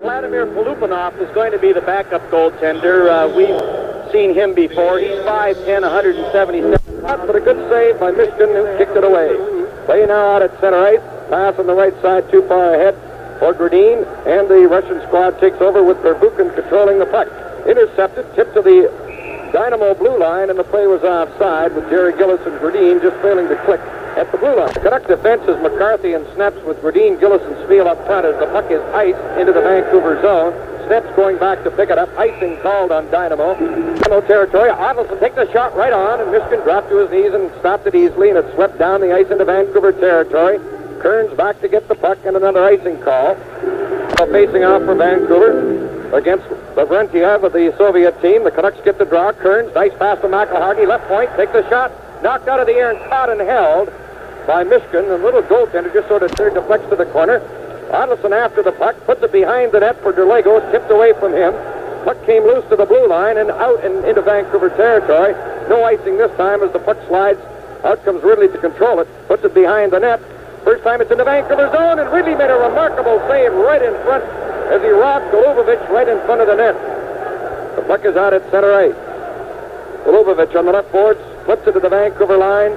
Vladimir Polupanov is going to be the backup goaltender. We've seen him before. He's 5'10", 177. But a good save by Michigan, who kicked it away. Play now out at center ice. Pass on the right side, too far ahead for Gradin. And the Russian squad takes over with Pervukin controlling the puck. Intercepted, tipped to the Dynamo blue line, and the play was offside with Jerry Gillis and Gradin just failing to click at the blue line. The Canuck defense is McCarthy and Snaps with Gradin, Gillis, and Spiel up front as the puck is iced into the Vancouver zone. Snaps going back to pick it up. Icing called on Dynamo. Dynamo territory. Ottelson takes a shot right on, and Michigan dropped to his knees and stopped it easily, and it swept down the ice into Vancouver territory. Kearns back to get the puck, and another icing call. Facing off for Vancouver against Lavrentiev of the Soviet team. The Canucks get the draw. Kearns, nice pass to McElhargy, left point, takes a shot, knocked out of the air and caught and held by Michigan. The little goaltender just sort of deflects to the corner. Ottelson after the puck, puts it behind the net for DeLego, tipped away from him. Puck came loose to the blue line and out and into Vancouver territory. No icing this time as the puck slides. Out comes Ridley to control it, puts it behind the net. First time it's in the Vancouver zone, and Ridley made a remarkable save right in front as he robbed Golovovich right in front of the net. The puck is out at center ice. Golovovich on the left boards, flips it to the Vancouver line,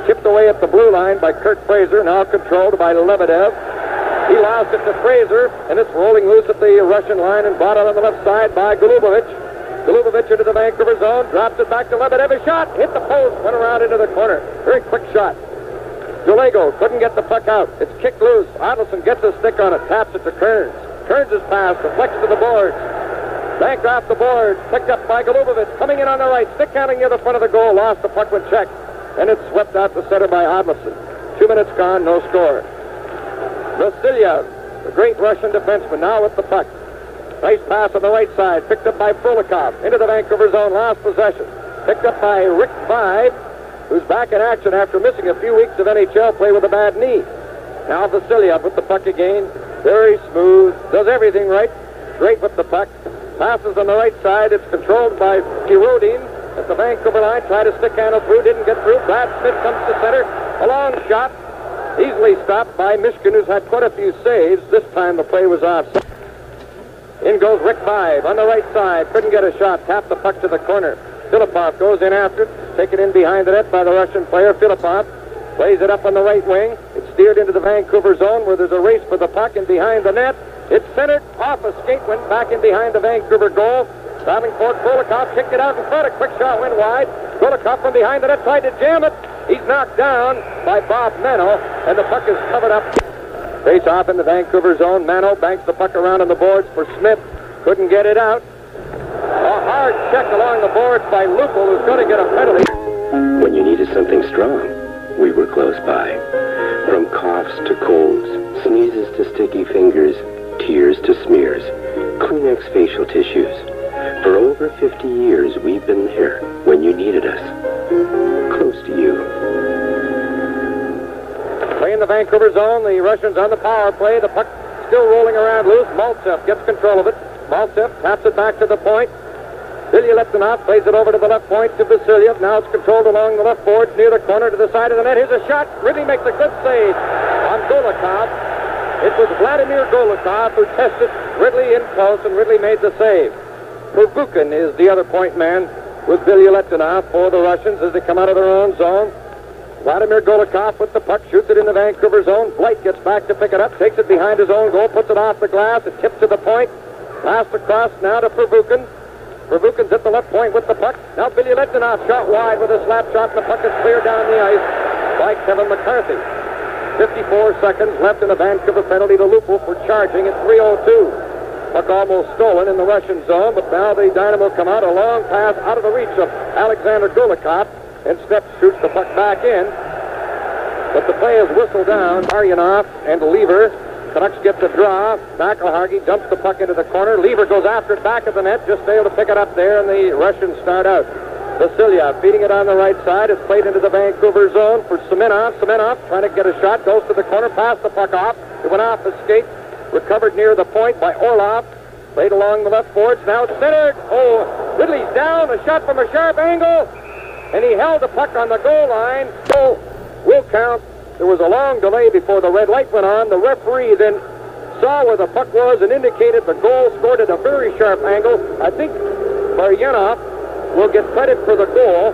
chipped away at the blue line by Kurt Fraser, now controlled by Lebedev. He lost it to Fraser, and it's rolling loose at the Russian line and brought out on the left side by Golovovich. Golovovich into the Vancouver zone, drops it back to Lebedev. A shot, hit the post, went around into the corner. Very quick shot. DeLego couldn't get the puck out. It's kicked loose. Ottelson gets a stick on it, taps it to Kearns. Kearns' pass deflects to the boards. Banked off the board, picked up by Golovovich, coming in on the right, stick handling near the front of the goal, lost the puck when checked, and it's swept out the center by Odlison. 2 minutes gone, no score. Vasilyev, the great Russian defenseman, now with the puck. Nice pass on the right side, picked up by Frolikov, into the Vancouver zone, lost possession. Picked up by Rick Vibe, who's back in action after missing a few weeks of NHL play with a bad knee. Now Vasilyev with the puck again, very smooth, does everything right, great with the puck. Passes on the right side, it's controlled by Kirodin at the Vancouver line, tried to stick handle through, didn't get through. Brad Smith comes to center, a long shot, easily stopped by Michigan, who's had quite a few saves. This time the play was off. In goes Rick Vibe on the right side, couldn't get a shot, tapped the puck to the corner. Filipov goes in after it, taken in behind the net by the Russian player. Filipov plays it up on the right wing. It's steered into the Vancouver zone where there's a race for the puck, and behind the net, it's centered off a skate, went back in behind the Vancouver goal. Traveling forward, Golikov kicked it out in front. A quick shot went wide. Golikov from behind the net tried to jam it. He's knocked down by Bob Mano, and the puck is covered up. Face off in the Vancouver zone. Mano banks the puck around on the boards for Smith. Couldn't get it out. A hard check along the boards by Lupul, who's going to get a penalty. When you needed something strong, we were close by. From coughs to colds, sneezes to sticky fingers, tears to smears, Kleenex facial tissues. For over 50 years, we've been there when you needed us. Close to you. Play in the Vancouver zone. The Russians on the power play. The puck still rolling around loose. Maltsev gets control of it. Maltsev taps it back to the point. Ilya Leptinov plays it over to the left point to Vasilyev. Now it's controlled along the left boards near the corner to the side of the net. Here's a shot. Ridley makes a good save on Golikov. It was Vladimir Golikov who tested Ridley in close, and Ridley made the save. Pervukin is the other point man with Ilya Leptinov for the Russians as they come out of their own zone. Vladimir Golikov with the puck, shoots it in the Vancouver zone. Blight gets back to pick it up, takes it behind his own goal, puts it off the glass. It tips to the point. Passed across now to Pervukin. Pervukin's at the left point with the puck. Now Billy Letdinov shot wide with a slap shot, and the puck is cleared down the ice by Kevin McCarthy. 54 seconds left in a Vancouver penalty to Lupul for charging at 3:02. Puck almost stolen in the Russian zone, but now the Dynamo come out. A long pass out of the reach of Alexander Golikov, and Steps shoots the puck back in. But the play is whistled down. Maryanov and Lever. Canucks get the draw. McElhargy dumps the puck into the corner. Lever goes after it back of the net, just failed to pick it up there, and the Russians start out. Vasilyev feeding it on the right side. It's played into the Vancouver zone for Semenov. Semenov trying to get a shot, goes to the corner, passed the puck off. It went off the skate, recovered near the point by Orlov. Played along the left boards. Now it's centered. Oh, Ridley's down. A shot from a sharp angle, and he held the puck on the goal line. So will count. There was a long delay before the red light went on. The referee then saw where the puck was and indicated the goal, scored at a very sharp angle. I think Baryanov will get credit for the goal.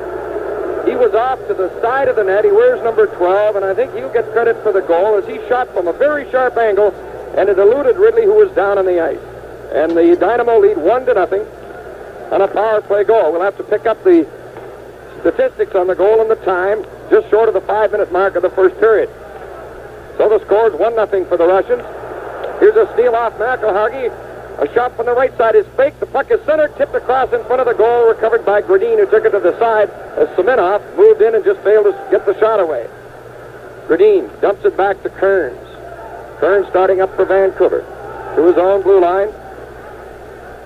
He was off to the side of the net. He wears number 12, and I think he'll get credit for the goal as he shot from a very sharp angle, and it eluded Ridley, who was down on the ice. And the Dynamo lead 1-0 on a power play goal. We'll have to pick up the statistics on the goal and the time, just short of the 5-minute mark of the first period. So the score is 1-0 for the Russians. Here's a steal off McElhargy. A shot from the right side is fake. The puck is centered, tipped across in front of the goal, recovered by Gradin, who took it to the side as Semenov moved in and just failed to get the shot away. Gradin dumps it back to Kearns. Kearns starting up for Vancouver. To his own blue line.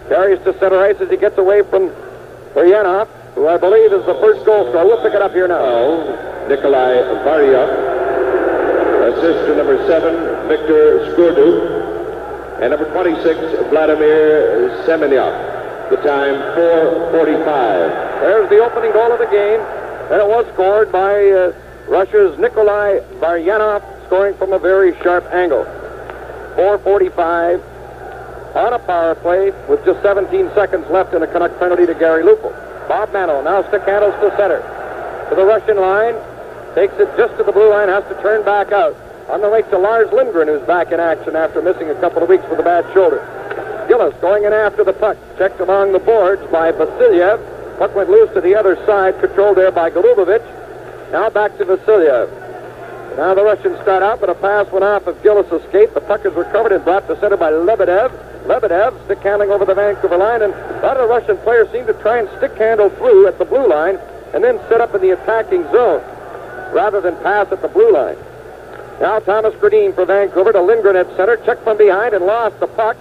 Carries to center ice as he gets away from Baryanov, who I believe is the first goal scorer. We'll pick it up here now. Nikolai Varyov. Assist to number 7, Victor Skurdu. And number 26, Vladimir Semenyov. The time, 4:45. There's the opening goal of the game. And it was scored by Russia's Nikolai Varyanov, scoring from a very sharp angle. 4:45 on a power play with just 17 seconds left in a Canuck penalty to Gary Lupul. Bob Mano now stick handles to center. To the Russian line. Takes it just to the blue line, has to turn back out. On the right to Lars Lindgren, who's back in action after missing a couple of weeks with a bad shoulder. Gillis going in after the puck. Checked along the boards by Vasilyev. Puck went loose to the other side, controlled there by Golubovich. Now back to Vasilyev. Now the Russians start out, but a pass went off of Gillis' escape. The puck is recovered and brought to center by Lebedev. Lebedev stick handling over the Vancouver line, and a lot of the Russian players seem to try and stick handle through at the blue line and then set up in the attacking zone rather than pass at the blue line. Now Thomas Gradin for Vancouver to Lindgren at center. Checked from behind and lost the puck.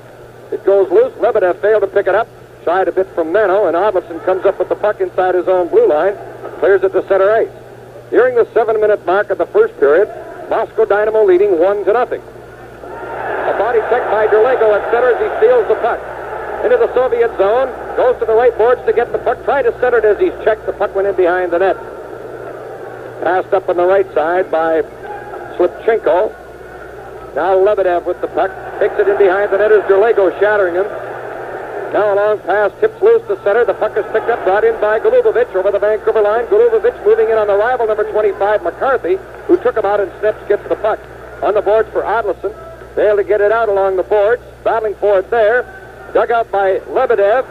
It goes loose. Lebedev failed to pick it up. Shied a bit from Mano, and Odlefson comes up with the puck inside his own blue line. Clears it to center ice. Nearing the 7-minute mark of the first period, Moscow Dynamo leading 1-0. A body check by Derlego at center as he steals the puck. Into the Soviet zone. Goes to the right boards to get the puck. Tried to center it as he's checked. The puck went in behind the net. Passed up on the right side by Slipchenko. Now Lebedev with the puck. Takes it in behind the net as Derlego shattering him. Now a long pass tips loose to center. The puck is picked up, brought in by Golubovich over the Vancouver line. Golubovich moving in on the rival number 25, McCarthy, who took him out in steps, gets the puck. On the boards for Odlefson. Failed to get it out along the boards. Battling for it there. Dug out by Lebedev.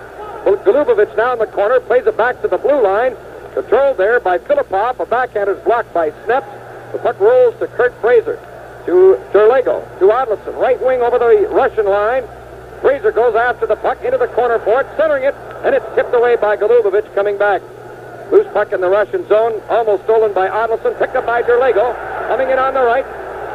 Golubovich now in the corner. Plays it back to the blue line. Controlled there by Filipov. A backhander's blocked by Sneps. The puck rolls to Kurt Fraser. To Derlego. To Odlefson. Right wing over the Russian line. Fraser goes after the puck into the corner for it, centering it, and it's tipped away by Golubovich coming back. Loose puck in the Russian zone, almost stolen by Odlefson, picked up by Derlego, coming in on the right.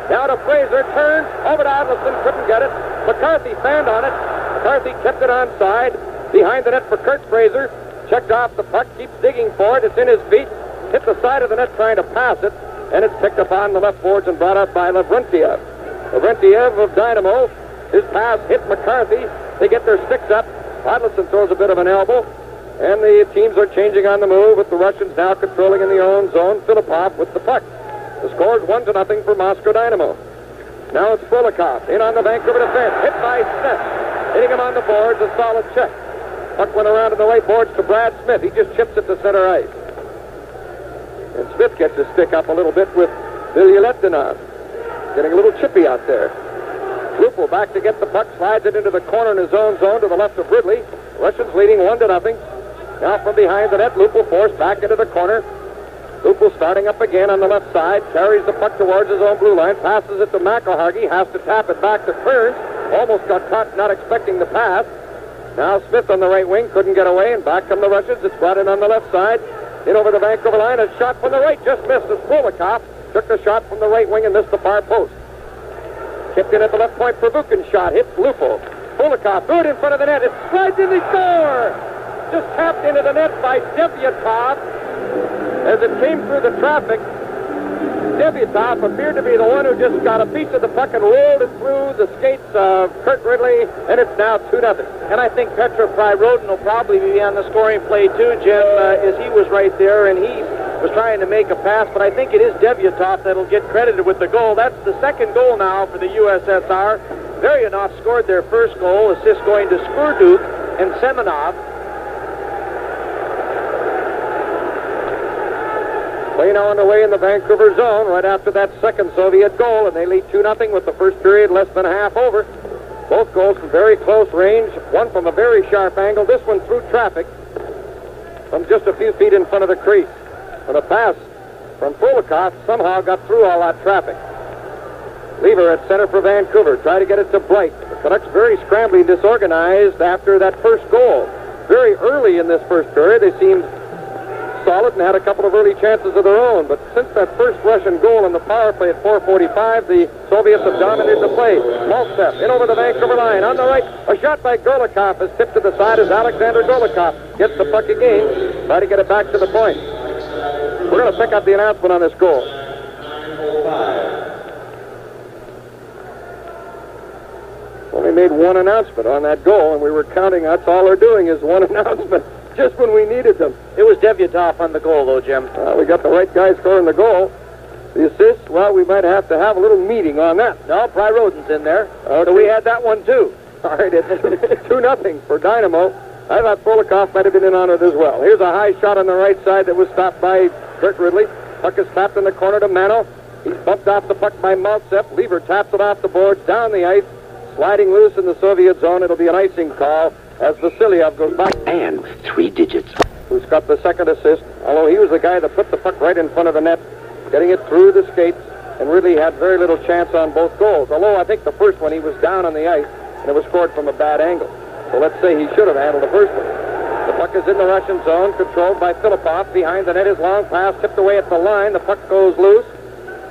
Now to Fraser, turns, over to Odlefson, couldn't get it. McCarthy fanned on it. McCarthy kept it onside, behind the net for Kurt Fraser. Checked off the puck, keeps digging for it, it's in his feet. Hit the side of the net trying to pass it, and it's picked up on the left boards and brought up by Lavrentiev. Lavrentiev of Dynamo. His pass hit McCarthy. They get their sticks up. Odlefson throws a bit of an elbow. And the teams are changing on the move with the Russians now controlling in their own zone. Filipov with the puck. The score is 1-0 for Moscow Dynamo. Now it's Fulikov in on the Vancouver defense. Hit by Smith. Hitting him on the boards. A solid check. Puck went around to the right boards to Brad Smith. He just chips it to center ice. And Smith gets his stick up a little bit with Vilyaletdinov. Getting a little chippy out there. Lupul back to get the puck, slides it into the corner in his own zone to the left of Ridley. Russians leading 1-0. Now from behind the net, Lupul forced back into the corner. Lupul starting up again on the left side, carries the puck towards his own blue line, passes it to McElhargy, has to tap it back to Kearns. Almost got caught not expecting the pass. Now Smith on the right wing, couldn't get away, and back come the Russians. It's brought in on the left side, in over the Vancouver line. A shot from the right, just missed as Fulikov took the shot from the right wing and missed the far post. Tipped in at the left point for Vukin shot. Hits Lupul. Fulikov threw it in front of the net. It slides in the score. Just tapped into the net by Devyatov. As it came through the traffic, Devyatov appeared to be the one who just got a piece of the puck and rolled it through the skates of Kurt Ridley, and it's now 2-0. And I think Petro Prirodin will probably be on the scoring play too, Jim, as he was right there, and he was trying to make a pass, but I think it is Devyatov that'll get credited with the goal. That's the second goal now for the USSR. Varianov scored their first goal, assist going to Skurduk and Semenov. Play now underway in the Vancouver zone right after that second Soviet goal, and they lead 2-0 with the first period less than a half over. Both goals from very close range, one from a very sharp angle, this one through traffic from just a few feet in front of the crease. But a pass from Fulikov somehow got through all that traffic. Lever at center for Vancouver, try to get it to Bright. The Canucks very scrambly, disorganized after that first goal. Very early in this first period, they seemed solid and had a couple of early chances of their own, but since that first Russian goal in the power play at 4:45, the Soviets have dominated the play. Maltsev in over the Vancouver line. On the right, a shot by Golikov is tipped to the side as Alexander Golikov gets the puck again, try to get it back to the point. We're going to pick up the announcement on this goal. Only made one announcement on that goal, and we were counting. That's all they're doing is one announcement. Just when we needed them. It was Devyatov on the goal, though, Jim. We got the right guy scoring the goal. The assist, well, we might have to have a little meeting on that. No, Pryrodin's in there. Okay. So we had that one, too. All right, it's 2-0 for Dynamo. I thought Fulikov might have been in on it as well. Here's a high shot on the right side that was stopped by Kurt Ridley. Puck is tapped in the corner to Mano. He's bumped off the puck by Maltsev. Lever taps it off the boards, down the ice, sliding loose in the Soviet zone. It'll be an icing call as Vasilyev goes back. And 3 digits. Who's got the second assist, although he was the guy that put the puck right in front of the net, getting it through the skates, and really had very little chance on both goals. Although I think the first one he was down on the ice, and it was scored from a bad angle. So let's say he should have handled the first one. The puck is in the Russian zone, controlled by Filipov. Behind the net is long pass, tipped away at the line. The puck goes loose.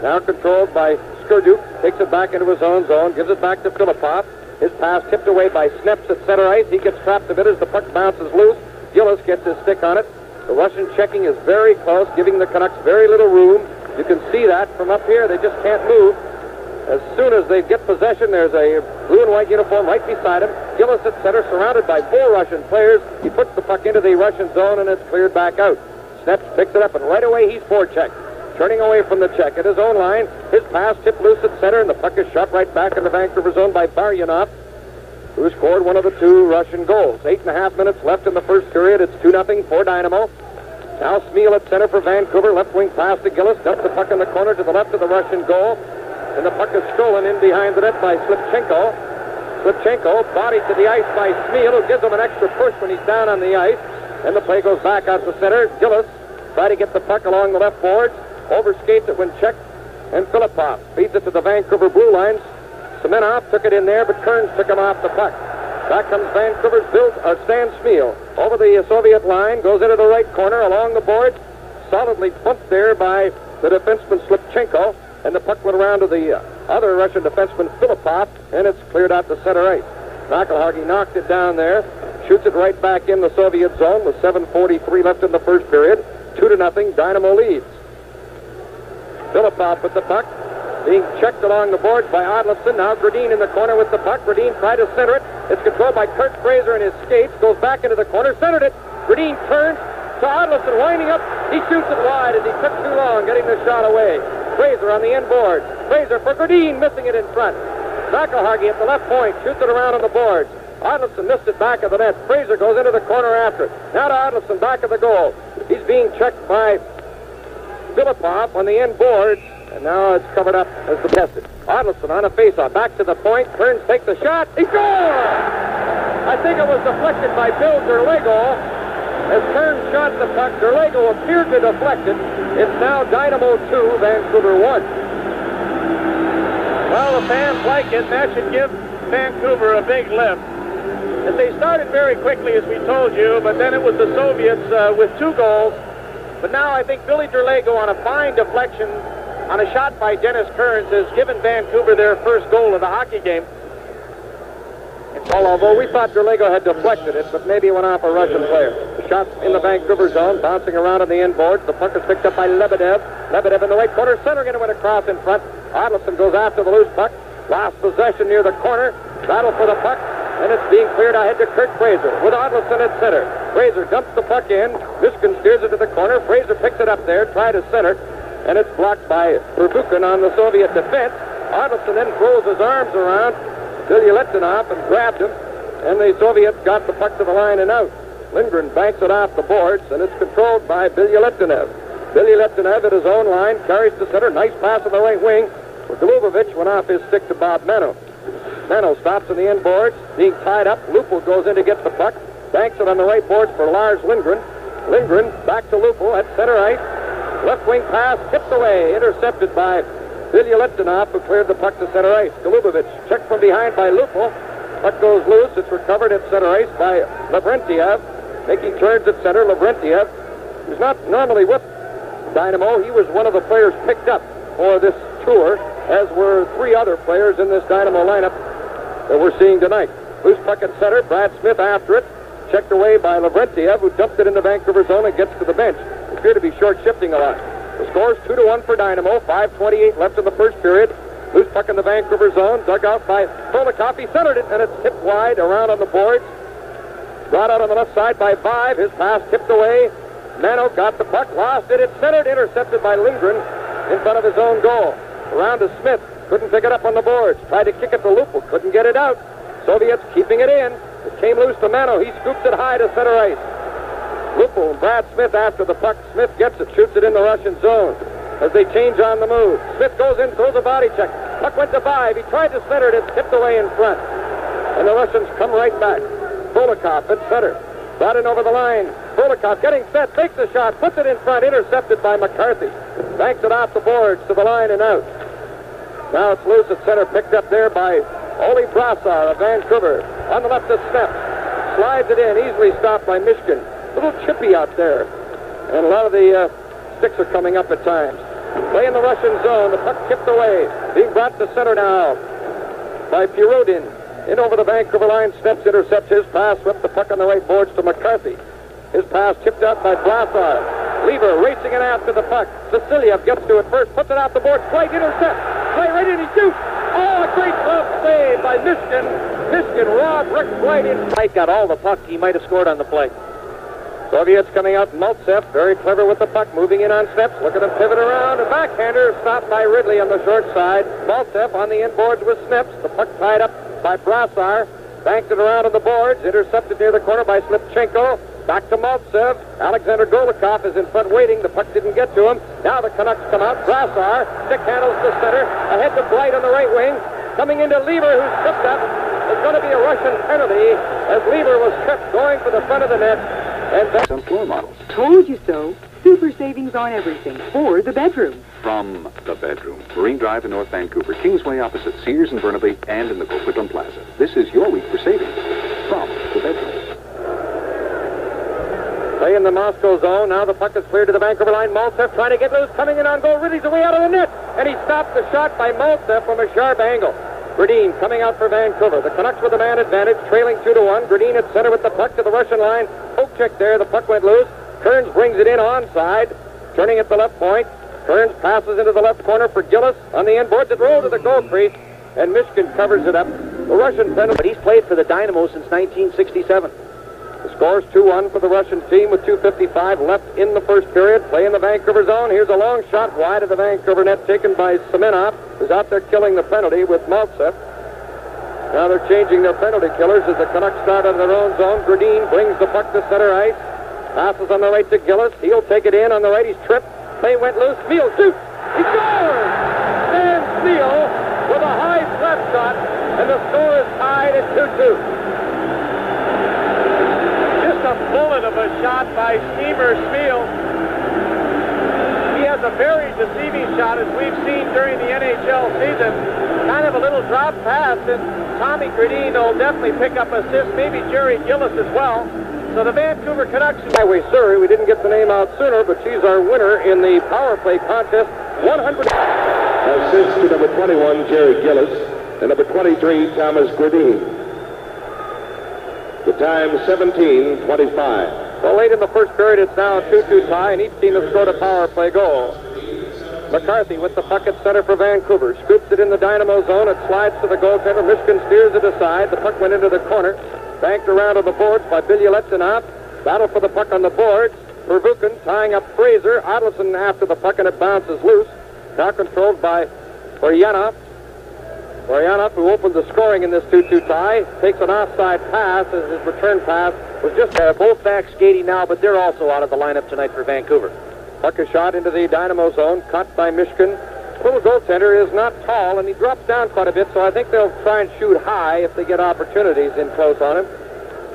Now controlled by Skurduk, takes it back into his own zone, gives it back to Filipov. His pass tipped away by Sneps at center ice. He gets trapped a bit as the puck bounces loose. Gillis gets his stick on it. The Russian checking is very close, giving the Canucks very little room. You can see that from up here. They just can't move. As soon as they get possession, there's a blue and white uniform right beside him. Gillis at center, surrounded by 4 Russian players. He puts the puck into the Russian zone, and it's cleared back out. Sneps picks it up, and right away he's forechecked. Turning away from the check at his own line. His pass tipped loose at center, and the puck is shot right back in the Vancouver zone by Baryanov, who scored one of the 2 Russian goals. 8.5 minutes left in the first period. It's 2-0 for Dynamo. Now Smil at center for Vancouver. Left wing pass to Gillis. Dumps the puck in the corner to the left of the Russian goal. And the puck is stolen in behind the net by Slipchenko. Slipchenko, body to the ice by Smil, who gives him an extra push when he's down on the ice. Then the play goes back out to center. Gillis try to get the puck along the left boards. Overskates it when checked, and Filipov feeds it to the Vancouver blue lines. Semenov took it in there, but Kearns took him off the puck. Back comes Vancouver's Stan Smil. Over the Soviet line, goes into the right corner, along the boards, solidly pumped there by the defenseman Slipchenko, and the puck went around to the other Russian defenseman Filipov, and it's cleared out to center ice. Nakalhagi knocked it down there, shoots it right back in the Soviet zone with 7:43 left in the first period. 2-0, Dynamo leads. Filipov with the puck, being checked along the boards by Odlefson. Now Gradin in the corner with the puck. Gradin tried to center it. It's controlled by Kurt Fraser and his skates. Goes back into the corner, centered it. Gradin turns to Odlefson, winding up. He shoots it wide as he took too long getting the shot away. Fraser on the end board. Fraser for Gradin, missing it in front. Nakalhagi at the left point, shoots it around on the boards. Odlefson missed it back of the net. Fraser goes into the corner after it. Now to Odlefson, back of the goal. He's being checked by Filipov on the end board, and now it's covered up as the tested. Odlefson on a faceoff, back to the point. Kearns takes the shot. He scores! I think it was deflected by Bill Derlego. As Kearns shot the puck, Derlego appeared to deflect it. It's now Dynamo 2, Vancouver 1. Well, the fans like it. That should give Vancouver a big lift. As they started very quickly, as we told you, but then it was the Soviets with 2 goals. But now I think Billy Derlego on a fine deflection on a shot by Dennis Kearns has given Vancouver their first goal of the hockey game. Well, although we thought Derlego had deflected it, but maybe it went off a Russian player. The shot in the Vancouver zone, bouncing around on the end boards. The puck is picked up by Lebedev. Lebedev in the right corner, centering it, and went across in front. Odlefson goes after the loose puck. Lost possession near the corner. Battle for the puck. And it's being cleared ahead to Kurt Fraser with Odlefson at center. Fraser dumps the puck in. Miskin steers it to the corner. Fraser picks it up there, try to center, and it's blocked by Pervukin on the Soviet defense. Odlefson then throws his arms around Billy Litvinov and grabbed him, and the Soviets got the puck to the line and out. Lindgren banks it off the boards, and it's controlled by Billy Litvinov. Billy Litvinov at his own line, carries to center, nice pass on the right wing. Golubovich went off his stick to Bob Mano. Mano stops in the inboards, being tied up. Lupul goes in to get the puck, banks it on the right boards for Lars Lindgren. Lindgren back to Lupul at center ice. Left wing pass, tipped away, intercepted by Billy Litvinov, who cleared the puck to center ice. Golubovich checked from behind by Lupul. Puck goes loose. It's recovered at center ice by Lavrentiev. Making turns at center, Lavrentiev, who's not normally with Dynamo. He was one of the players picked up for this tour, as were three other players in this Dynamo lineup that we're seeing tonight. Loose puck at center, Brad Smith after it. Checked away by Lavrentiev, who dumped it in the Vancouver zone and gets to the bench. Appear to be short shifting a lot. The score's 2-1 for Dynamo. 5:28 left in the first period. Loose puck in the Vancouver zone, dug out by Solikov. He centered it, and it's tipped wide around on the boards. Brought out on the left side by Vive. His pass tipped away. Mano got the puck, lost it. It's centered, intercepted by Lindgren in front of his own goal. Around to Smith. Couldn't pick it up on the boards. Tried to kick it to Lupul. Couldn't get it out. Soviets keeping it in. It came loose to Mano. He scoops it high to center ice. Lupul and Brad Smith after the puck. Smith gets it, shoots it in the Russian zone as they change on the move. Smith goes in, throws a body check. Puck went to Vive. He tried to center it. It's tipped away in front. And the Russians come right back. Solikov at center. Brought in over the line. Solikov getting set, takes a shot, puts it in front, intercepted by McCarthy. Banks it off the boards to the line and out. Now it's loose at center, picked up there by Ole Brassar of Vancouver. On the left is Snap. Slides it in, easily stopped by Mishkin. A little chippy out there. And a lot of the sticks are coming up at times. Play in the Russian zone, the puck tipped away. Being brought to center now by Pirudin. In over the Vancouver line, Steps intercepts his pass, swept the puck on the right boards to McCarthy. His pass tipped out by Brassard. Lever racing it after the puck. Vasiliev gets to it first, puts it out the board. Slight intercept. Play right in, he shoots. Oh, a great glove save by Mishkin. Mishkin robbed Rick right in. Mike got all the puck. He might have scored on the play. Soviets coming out. Maltsev, very clever with the puck, moving in on Steps. Look at him pivot around. A backhander stopped by Ridley on the short side. Maltsev on the inboards with Snips. The puck tied up by Brassar. Banked it around on the boards. Intercepted near the corner by Slipchenko. Back to Maltsev. Alexander Golikov is in front waiting. The puck didn't get to him. Now the Canucks come out. Brassar. Stick handles to center. Ahead to Blight on the right wing. Coming into Lever, who's tripped up. There's going to be a Russian penalty as Lever was tripped going for the front of the net. And Some floor models. Told you so. Super savings on everything for the bedroom. From the bedroom. Marine Drive in North Vancouver, Kingsway opposite Sears and Burnaby, and in the Coquitlam Plaza. This is your week for savings. From the bedroom. Play in the Moscow zone. Now the puck is cleared to the Vancouver line. Maltsev trying to get loose. Coming in on goal. Ridley's away out of the net. And he stopped the shot by Maltsev from a sharp angle. Gradin coming out for Vancouver. The Canucks with a man advantage, trailing 2-1. Gradin at center with the puck to the Russian line. Poke check there. The puck went loose. Kearns brings it in onside. Turning at the left point. Kearns passes into the left corner for Gillis. On the inboards, it rolled to the goal crease. And Mishkin covers it up. The Russian penalty. But he's played for the Dynamo since 1967. The score's 2-1 for the Russian team with 2:55 left in the first period. Play in the Vancouver zone. Here's a long shot wide of the Vancouver net taken by Semenov, who's out there killing the penalty with Maltsev. Now they're changing their penalty killers as the Canucks start on their own zone. Gradin brings the puck to center ice. Passes on the right to Gillis. He'll take it in on the right. He's tripped. Play went loose. Smeel shoots. He scores! Dan Smeel with a high flat shot, and the score is tied at 2-2. A bullet of a shot by Steamer Smeel. He has a very deceiving shot, as we've seen during the NHL season. Kind of a little drop pass, and Tommy Gradin will definitely pick up assists, maybe Jerry Gillis as well. So the Vancouver Canucks... Highway Surrey, we didn't get the name out sooner, but she's our winner in the power play contest. 100... Assist to number 21, Jerry Gillis, and number 23, Thomas Gradin. The time, 17:25. Well, late in the first period, it's now a 2-2 tie, and each team has scored a power play goal. McCarthy with the puck at center for Vancouver. Scoops it in the Dynamo zone. It slides to the goaltender. Mishkin steers it aside. The puck went into the corner. Banked around on the boards by Billy Letzinov. Battle for the puck on the boards. Pervukin tying up Fraser. Adleson after the puck, and it bounces loose. Now controlled by Oryanov. Marianoff, who opened the scoring in this 2-2 tie, takes an offside pass as his return pass was just both back skating now, but they're also out of the lineup tonight for Vancouver. Puck is shot into the Dynamo zone, caught by Mishkin. Little goaltender is not tall, and he drops down quite a bit, so I think they'll try and shoot high if they get opportunities in close on him.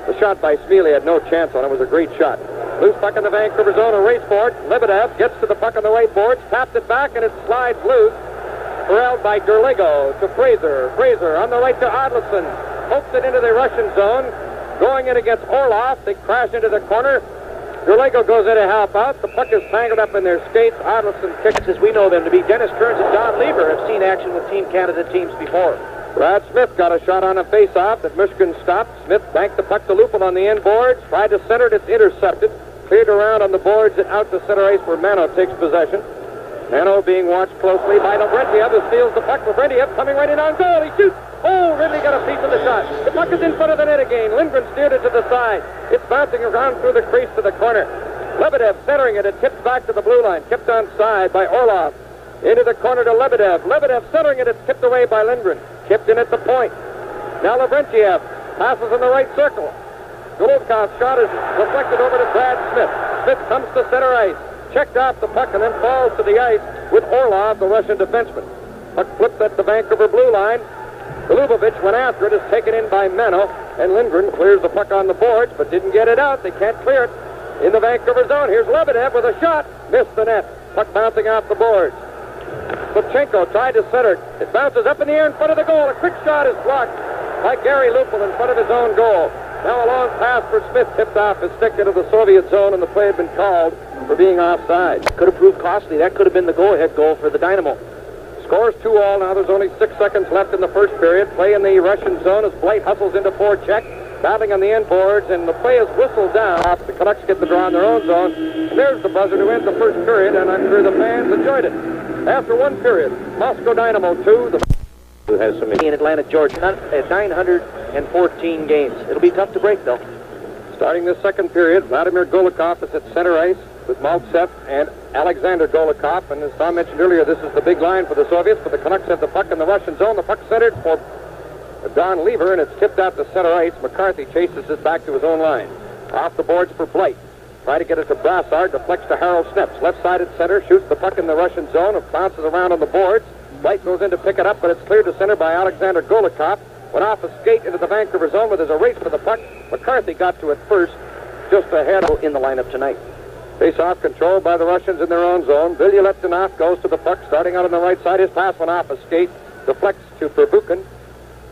The shot by Smealy had no chance on it. It was a great shot. Loose puck in the Vancouver zone, a race for it. Lebedev gets to the puck on the right boards, taps it back, and it slides loose. Corralled by Derligo to Fraser. Fraser on the right to Adleson. Pokes it into the Russian zone. Going in against Orlov. They crash into the corner. Derligo goes in to help out. The puck is tangled up in their skates. Adleson kicks as we know them to be. Dennis Kearns and Don Lever have seen action with Team Canada teams before. Brad Smith got a shot on a face-off that Mishkin stopped. Smith banked the puck to Lupin on the end boards. Tried to center it. It's intercepted. Cleared around on the boards and out to center ice where Mano takes possession. Mano being watched closely by Lavrentiev, who steals the puck. Lavrentiev coming right in on goal. He shoots. Oh, Ridley got a piece of the shot. The puck is in front of the net again. Lindgren steered it to the side. It's bouncing around through the crease to the corner. Lebedev centering it. It tips back to the blue line. Tipped on side by Orlov. Into the corner to Lebedev. Lebedev centering it. It's tipped away by Lindgren. Tipped in at the point. Now Lavrentiev passes in the right circle. Golovkov's shot is deflected over to Brad Smith. Smith comes to center ice. Checked off the puck and then falls to the ice with Orlov, the Russian defenseman. Puck flipped at the Vancouver blue line. Golubovich went after it, is taken in by Mano, and Lindgren clears the puck on the boards, but didn't get it out. They can't clear it in the Vancouver zone. Here's Lebedev with a shot. Missed the net. Puck bouncing off the boards. Shevchenko tried to center it. It bounces up in the air in front of the goal. A quick shot is blocked by Gary Lupul in front of his own goal. Now a long pass for Smith tipped off his stick into the Soviet zone, and the play had been called for being offside. Could have proved costly. That could have been the go-ahead goal for the Dynamo. Scores 2-2. Now there's only 6 seconds left in the first period. Play in the Russian zone as Blight hustles into forecheck, battling on the end boards, and the play is whistled down. The Canucks get the draw in their own zone. And there's the buzzer to end the first period, and I'm sure the fans enjoyed it. After one period, Moscow Dynamo 2, who has some in Atlanta, Georgia, at 914 games. It'll be tough to break, though. Starting the second period, Vladimir Golikov is at center ice with Maltsev and Alexander Golikov. And as Tom mentioned earlier, this is the big line for the Soviets, but the Canucks have the puck in the Russian zone. The puck centered for Don Lever, and it's tipped out to center ice. McCarthy chases it back to his own line. Off the boards for Blight. Try to get it to Brassard, deflects to Harold Sneps. Left-sided center, shoots the puck in the Russian zone. It bounces around on the boards. Blight goes in to pick it up, but it's cleared to center by Alexander Golikov. Went off a skate into the Vancouver zone, but there's a race for the puck. McCarthy got to it first, just ahead in the lineup tonight. Face-off controlled by the Russians in their own zone. Vilya Leptinov goes to the puck, starting out on the right side. His pass went off a skate, deflects to Pervukin.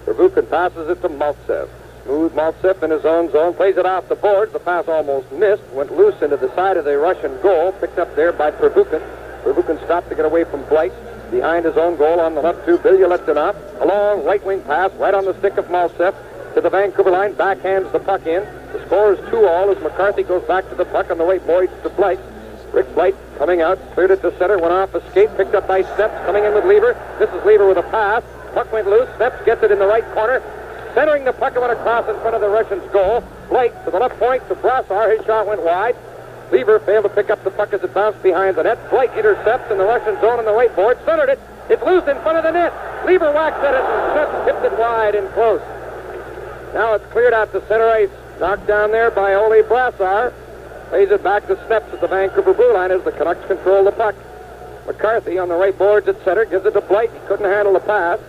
Pervukin passes it to Maltsev. Smooth Maltsev in his own zone, plays it off the boards. The pass almost missed, went loose into the side of the Russian goal, picked up there by Pervukin. Pervukin stopped to get away from Blight. Behind his own goal on the left to Vilya Leptinov. A long right-wing pass right on the stick of Maltsev to the Vancouver line. Backhands the puck in. The score is 2-2 as McCarthy goes back to the puck on the right boards to Blight. Rick Blight coming out, cleared it to center, went off a skate, picked up by Sneps, coming in with Lever. This is Lever with a pass. Puck went loose. Sneps gets it in the right corner. Centering the puck, it went across in front of the Russians' goal. Blight to the left point to Brassard. His shot went wide. Lever failed to pick up the puck as it bounced behind the net. Blight intercepts in the Russian zone on the right board. Centered it. It's loose in front of the net. Lever whacks at it and Sneps tipped it wide and close. Now it's cleared out to center ice. Knocked down there by Ole Brassard. Plays it back to Sneps at the Vancouver blue line as the Canucks control the puck. McCarthy on the right boards at center. Gives it to Blight. He couldn't handle the pass.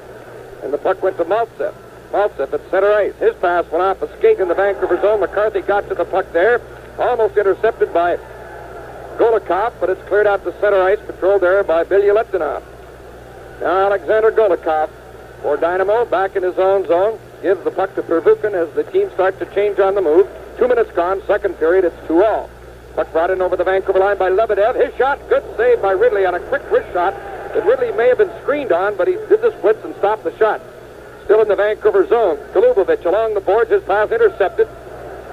And the puck went to Maltsev. Maltsev at center ice. His pass went off a skate in the Vancouver zone. McCarthy got to the puck there. Almost intercepted by Golikov, but it's cleared out to center ice, controlled there by Vilya Leptinov. Now Alexander Golikov for Dynamo, back in his own zone, gives the puck to Pervukin as the team starts to change on the move. 2 minutes gone, second period, it's 2-2. Puck brought in over the Vancouver line by Lebedev. His shot, good save by Ridley on a quick wrist shot that Ridley may have been screened on, but he did the splits and stopped the shot. Still in the Vancouver zone. Golubovich along the boards, his pass intercepted.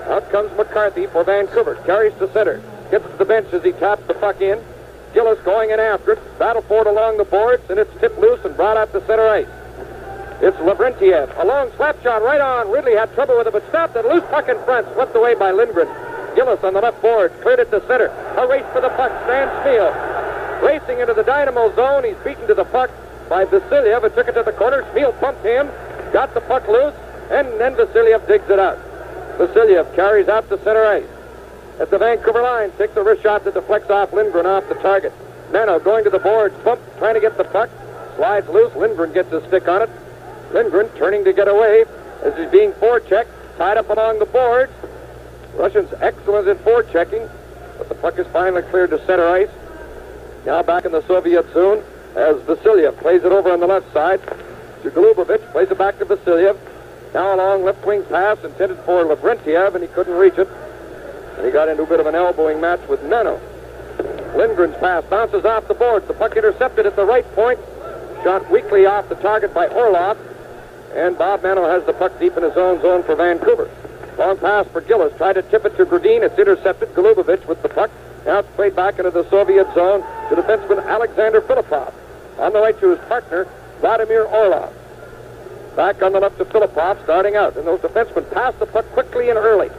Out comes McCarthy for Vancouver. Carries to center. Gets to the bench as he taps the puck in. Gillis going in after it. Battle for it along the boards, and it's tipped loose and brought out to center ice. It's Lavrentiev. A long slap shot right on. Ridley had trouble with it, but stopped it. Loose puck in front. Swept away by Lindgren. Gillis on the left board. Cleared it to center. A race for the puck. Stan Spiel racing into the Dynamo zone. He's beaten to the puck. by Vasiliev, who took it to the corner. Smil pumped him, got the puck loose, and then Vasiliev digs it out. Vasiliev carries out to center ice. At the Vancouver line, takes a wrist shot that deflects off Lindgren off the target. Nano going to the boards, bump, trying to get the puck. Slides loose, Lindgren gets his stick on it. Lindgren turning to get away as he's being forechecked, tied up along the boards. Russians excellent at forechecking, but the puck is finally cleared to center ice. Now back in the Soviet zone as Vasiliev plays it over on the left side to Golubovich, plays it back to Vasiliev. Now a long left wing pass intended for Lavrentiev, and he couldn't reach it. And he got into a bit of an elbowing match with Nano. Lindgren's pass bounces off the boards. The puck intercepted at the right point. Shot weakly off the target by Orlov. And Bob Nano has the puck deep in his own zone for Vancouver. Long pass for Gillis. Tried to tip it to Gradin. It's intercepted. Golubovich with the puck. Now it's played back into the Soviet zone to defenseman Alexander Filipov. On the right to his partner, Vladimir Orlov. Back on the left to Filipov, starting out. And those defensemen pass the puck quickly and early.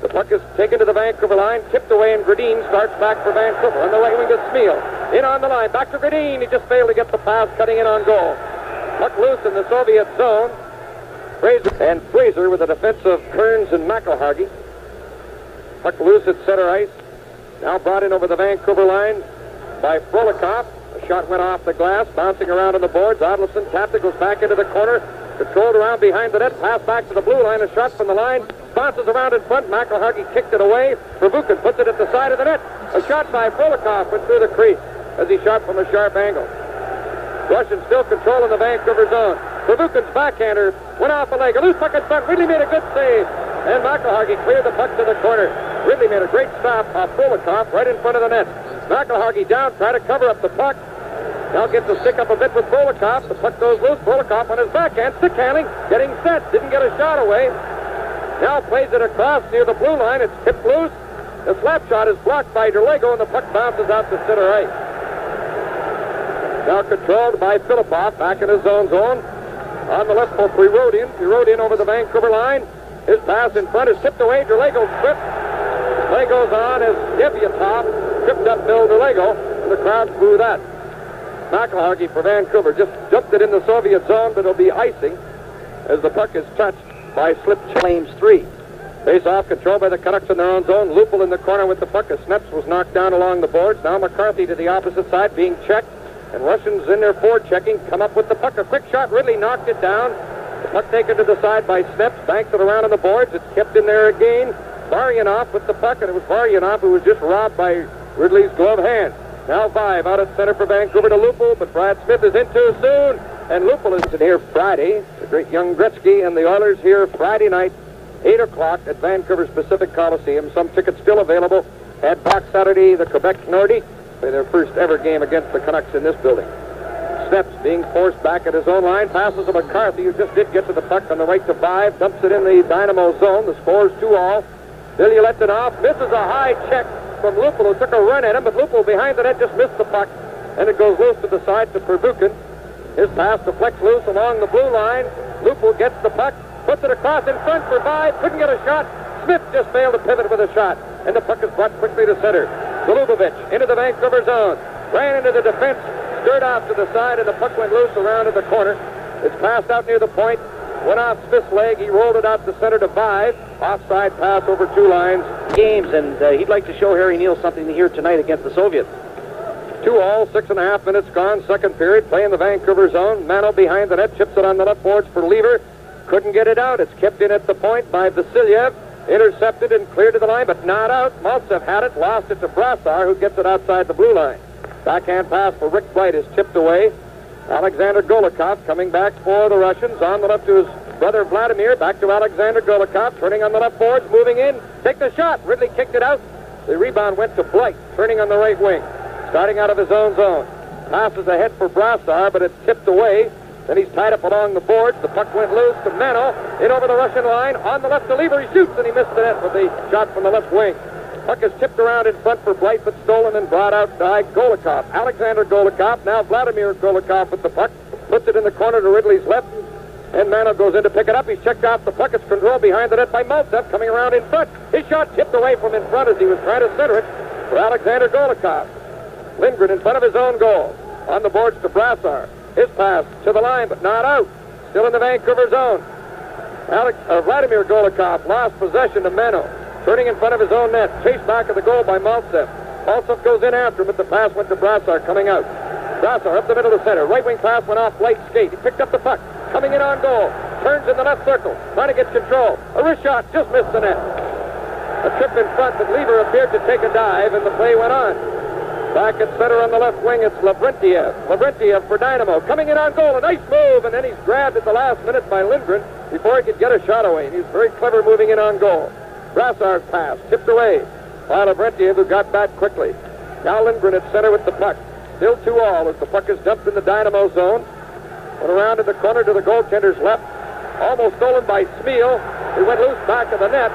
The puck is taken to the Vancouver line, tipped away, and Gradin starts back for Vancouver. On the right wing is Smil. In on the line, back to Gradin. He just failed to get the pass, cutting in on goal. Puck loose in the Soviet zone. Fraser with the defense of Kearns and McElhargy. Puck loose at center ice. Now brought in over the Vancouver line by Frolikov. A shot went off the glass, bouncing around on the boards. Odlison tapped it, goes back into the corner. Controlled around behind the net, pass back to the blue line. A shot from the line. Bounces around in front. McElhargy kicked it away. Verbuchen puts it at the side of the net. A shot by Frolikov went through the crease as he shot from a sharp angle. Russians still controlling the Vancouver zone. Verbuchen's backhander went off a leg. A loose puck in front. Ridley made a good save. And McElhargy cleared the puck to the corner. Ridley made a great stop off Frolikov right in front of the net. McElhargy down, trying to cover up the puck. Now gets the stick up a bit with Frolikov. The puck goes loose. Frolikov on his backhand. Stick handling. Getting set. Didn't get a shot away. Now plays it across near the blue line. It's tipped loose. The slap shot is blocked by Derlego, and the puck bounces out to center ice. Now controlled by Filipov, back in his own zone. On the left for Prirodin. Prirodin over the Vancouver line. His pass in front is tipped away. Derlego tripped. Play goes on as Devyatov tripped up Bill Derlego, and the crowd boo that. McElhargy for Vancouver just dumped it in the Soviet zone, but it'll be icing as the puck is touched by slip Flames 3. Face-off controlled by the Canucks in their own zone. Lupul in the corner with the puck as Sneps was knocked down along the boards. Now McCarthy to the opposite side being checked. And Russians in their forward checking come up with the puck. A quick shot, Ridley knocked it down. The puck taken to the side by Sneps, banks it around on the boards. It's kept in there again. Varyanov with the puck, and it was Varyanov who was just robbed by Ridley's glove hand. Now Vive out at center for Vancouver to Lupul, but Brad Smith is in too soon. And Lupul is in here Friday. The great young Gretzky and the Oilers here Friday night, 8 o'clock at Vancouver's Pacific Coliseum. Some tickets still available. At Box Saturday, the Quebec Nordies play their first ever game against the Canucks in this building. Sneps being forced back at his own line. Passes to McCarthy, who just did get to the puck on the right to Vive. Dumps it in the Dynamo zone. The score is 2-all. Bilyaletdinov misses a high check from Lupul, who took a run at him, but Lupul behind the net just missed the puck, and it goes loose to the side to Pervukin. His pass deflects loose along the blue line. Lupul gets the puck, puts it across in front for Vive, couldn't get a shot. Smith just failed to pivot with a shot, and the puck is brought quickly to center. Golubovich into the Vancouver zone, ran into the defense, stirred off to the side, and the puck went loose around in the corner. It's passed out near the point, went off Smith's leg, he rolled it out to center to Vive. Offside pass over two lines. Games, and he'd like to show Harry Neal something here tonight against the Soviets. 2-all, 6.5 minutes gone, second period, playing the Vancouver zone. Mano behind the net, chips it on the left boards for Lever. Couldn't get it out. It's kept in at the point by Vasiliev. Intercepted and cleared to the line, but not out. Maltsev had it, lost it to Brassar, who gets it outside the blue line. Backhand pass for Rick Blight is tipped away. Alexander Golikov coming back for the Russians. On the left to his brother Vladimir. Back to Alexander Golikov, turning on the left boards, moving in. Take the shot. Ridley kicked it out. The rebound went to Blight, turning on the right wing. Starting out of his own zone. Passes ahead for Brassar, but it's tipped away. Then he's tied up along the boards. The puck went loose to Mano. In over the Russian line. On the left to Lever. He shoots, and he missed the net with the shot from the left wing. Puck is tipped around in front for Blight, but stolen and brought out by Golikov. Alexander Golikov. Now Vladimir Golikov with the puck. Puts it in the corner to Ridley's left. And Mano goes in to pick it up. He's checked off the puck. It's controlled behind the net by Maltsev, coming around in front. His shot tipped away from in front as he was trying to center it for Alexander Golikov. Lindgren in front of his own goal. On the boards to Brassar. His pass to the line, but not out. Still in the Vancouver zone. Vladimir Golikov lost possession to Meno. Turning in front of his own net. Chased back of the goal by Maltsev. Maltsev goes in after him, but the pass went to Brassard coming out. Brassard up the middle of the center. Right wing pass went off light skate. He picked up the puck. Coming in on goal. Turns in the left circle. Trying to get control. A wrist shot. Just missed the net. A trip in front, but Lever appeared to take a dive, and the play went on. Back at center on the left wing, it's Lavrentiev. Lavrentiev for Dynamo. Coming in on goal. A nice move, and then he's grabbed at the last minute by Lindgren before he could get a shot away. And he's very clever moving in on goal. Brassard's pass. Tipped away by Lavrentiev, who got back quickly. Now Lindgren at center with the puck. Still 2-2 as the puck is dumped in the Dynamo zone. Went around in the corner to the goaltender's left. Almost stolen by Smeal. He went loose back of the net.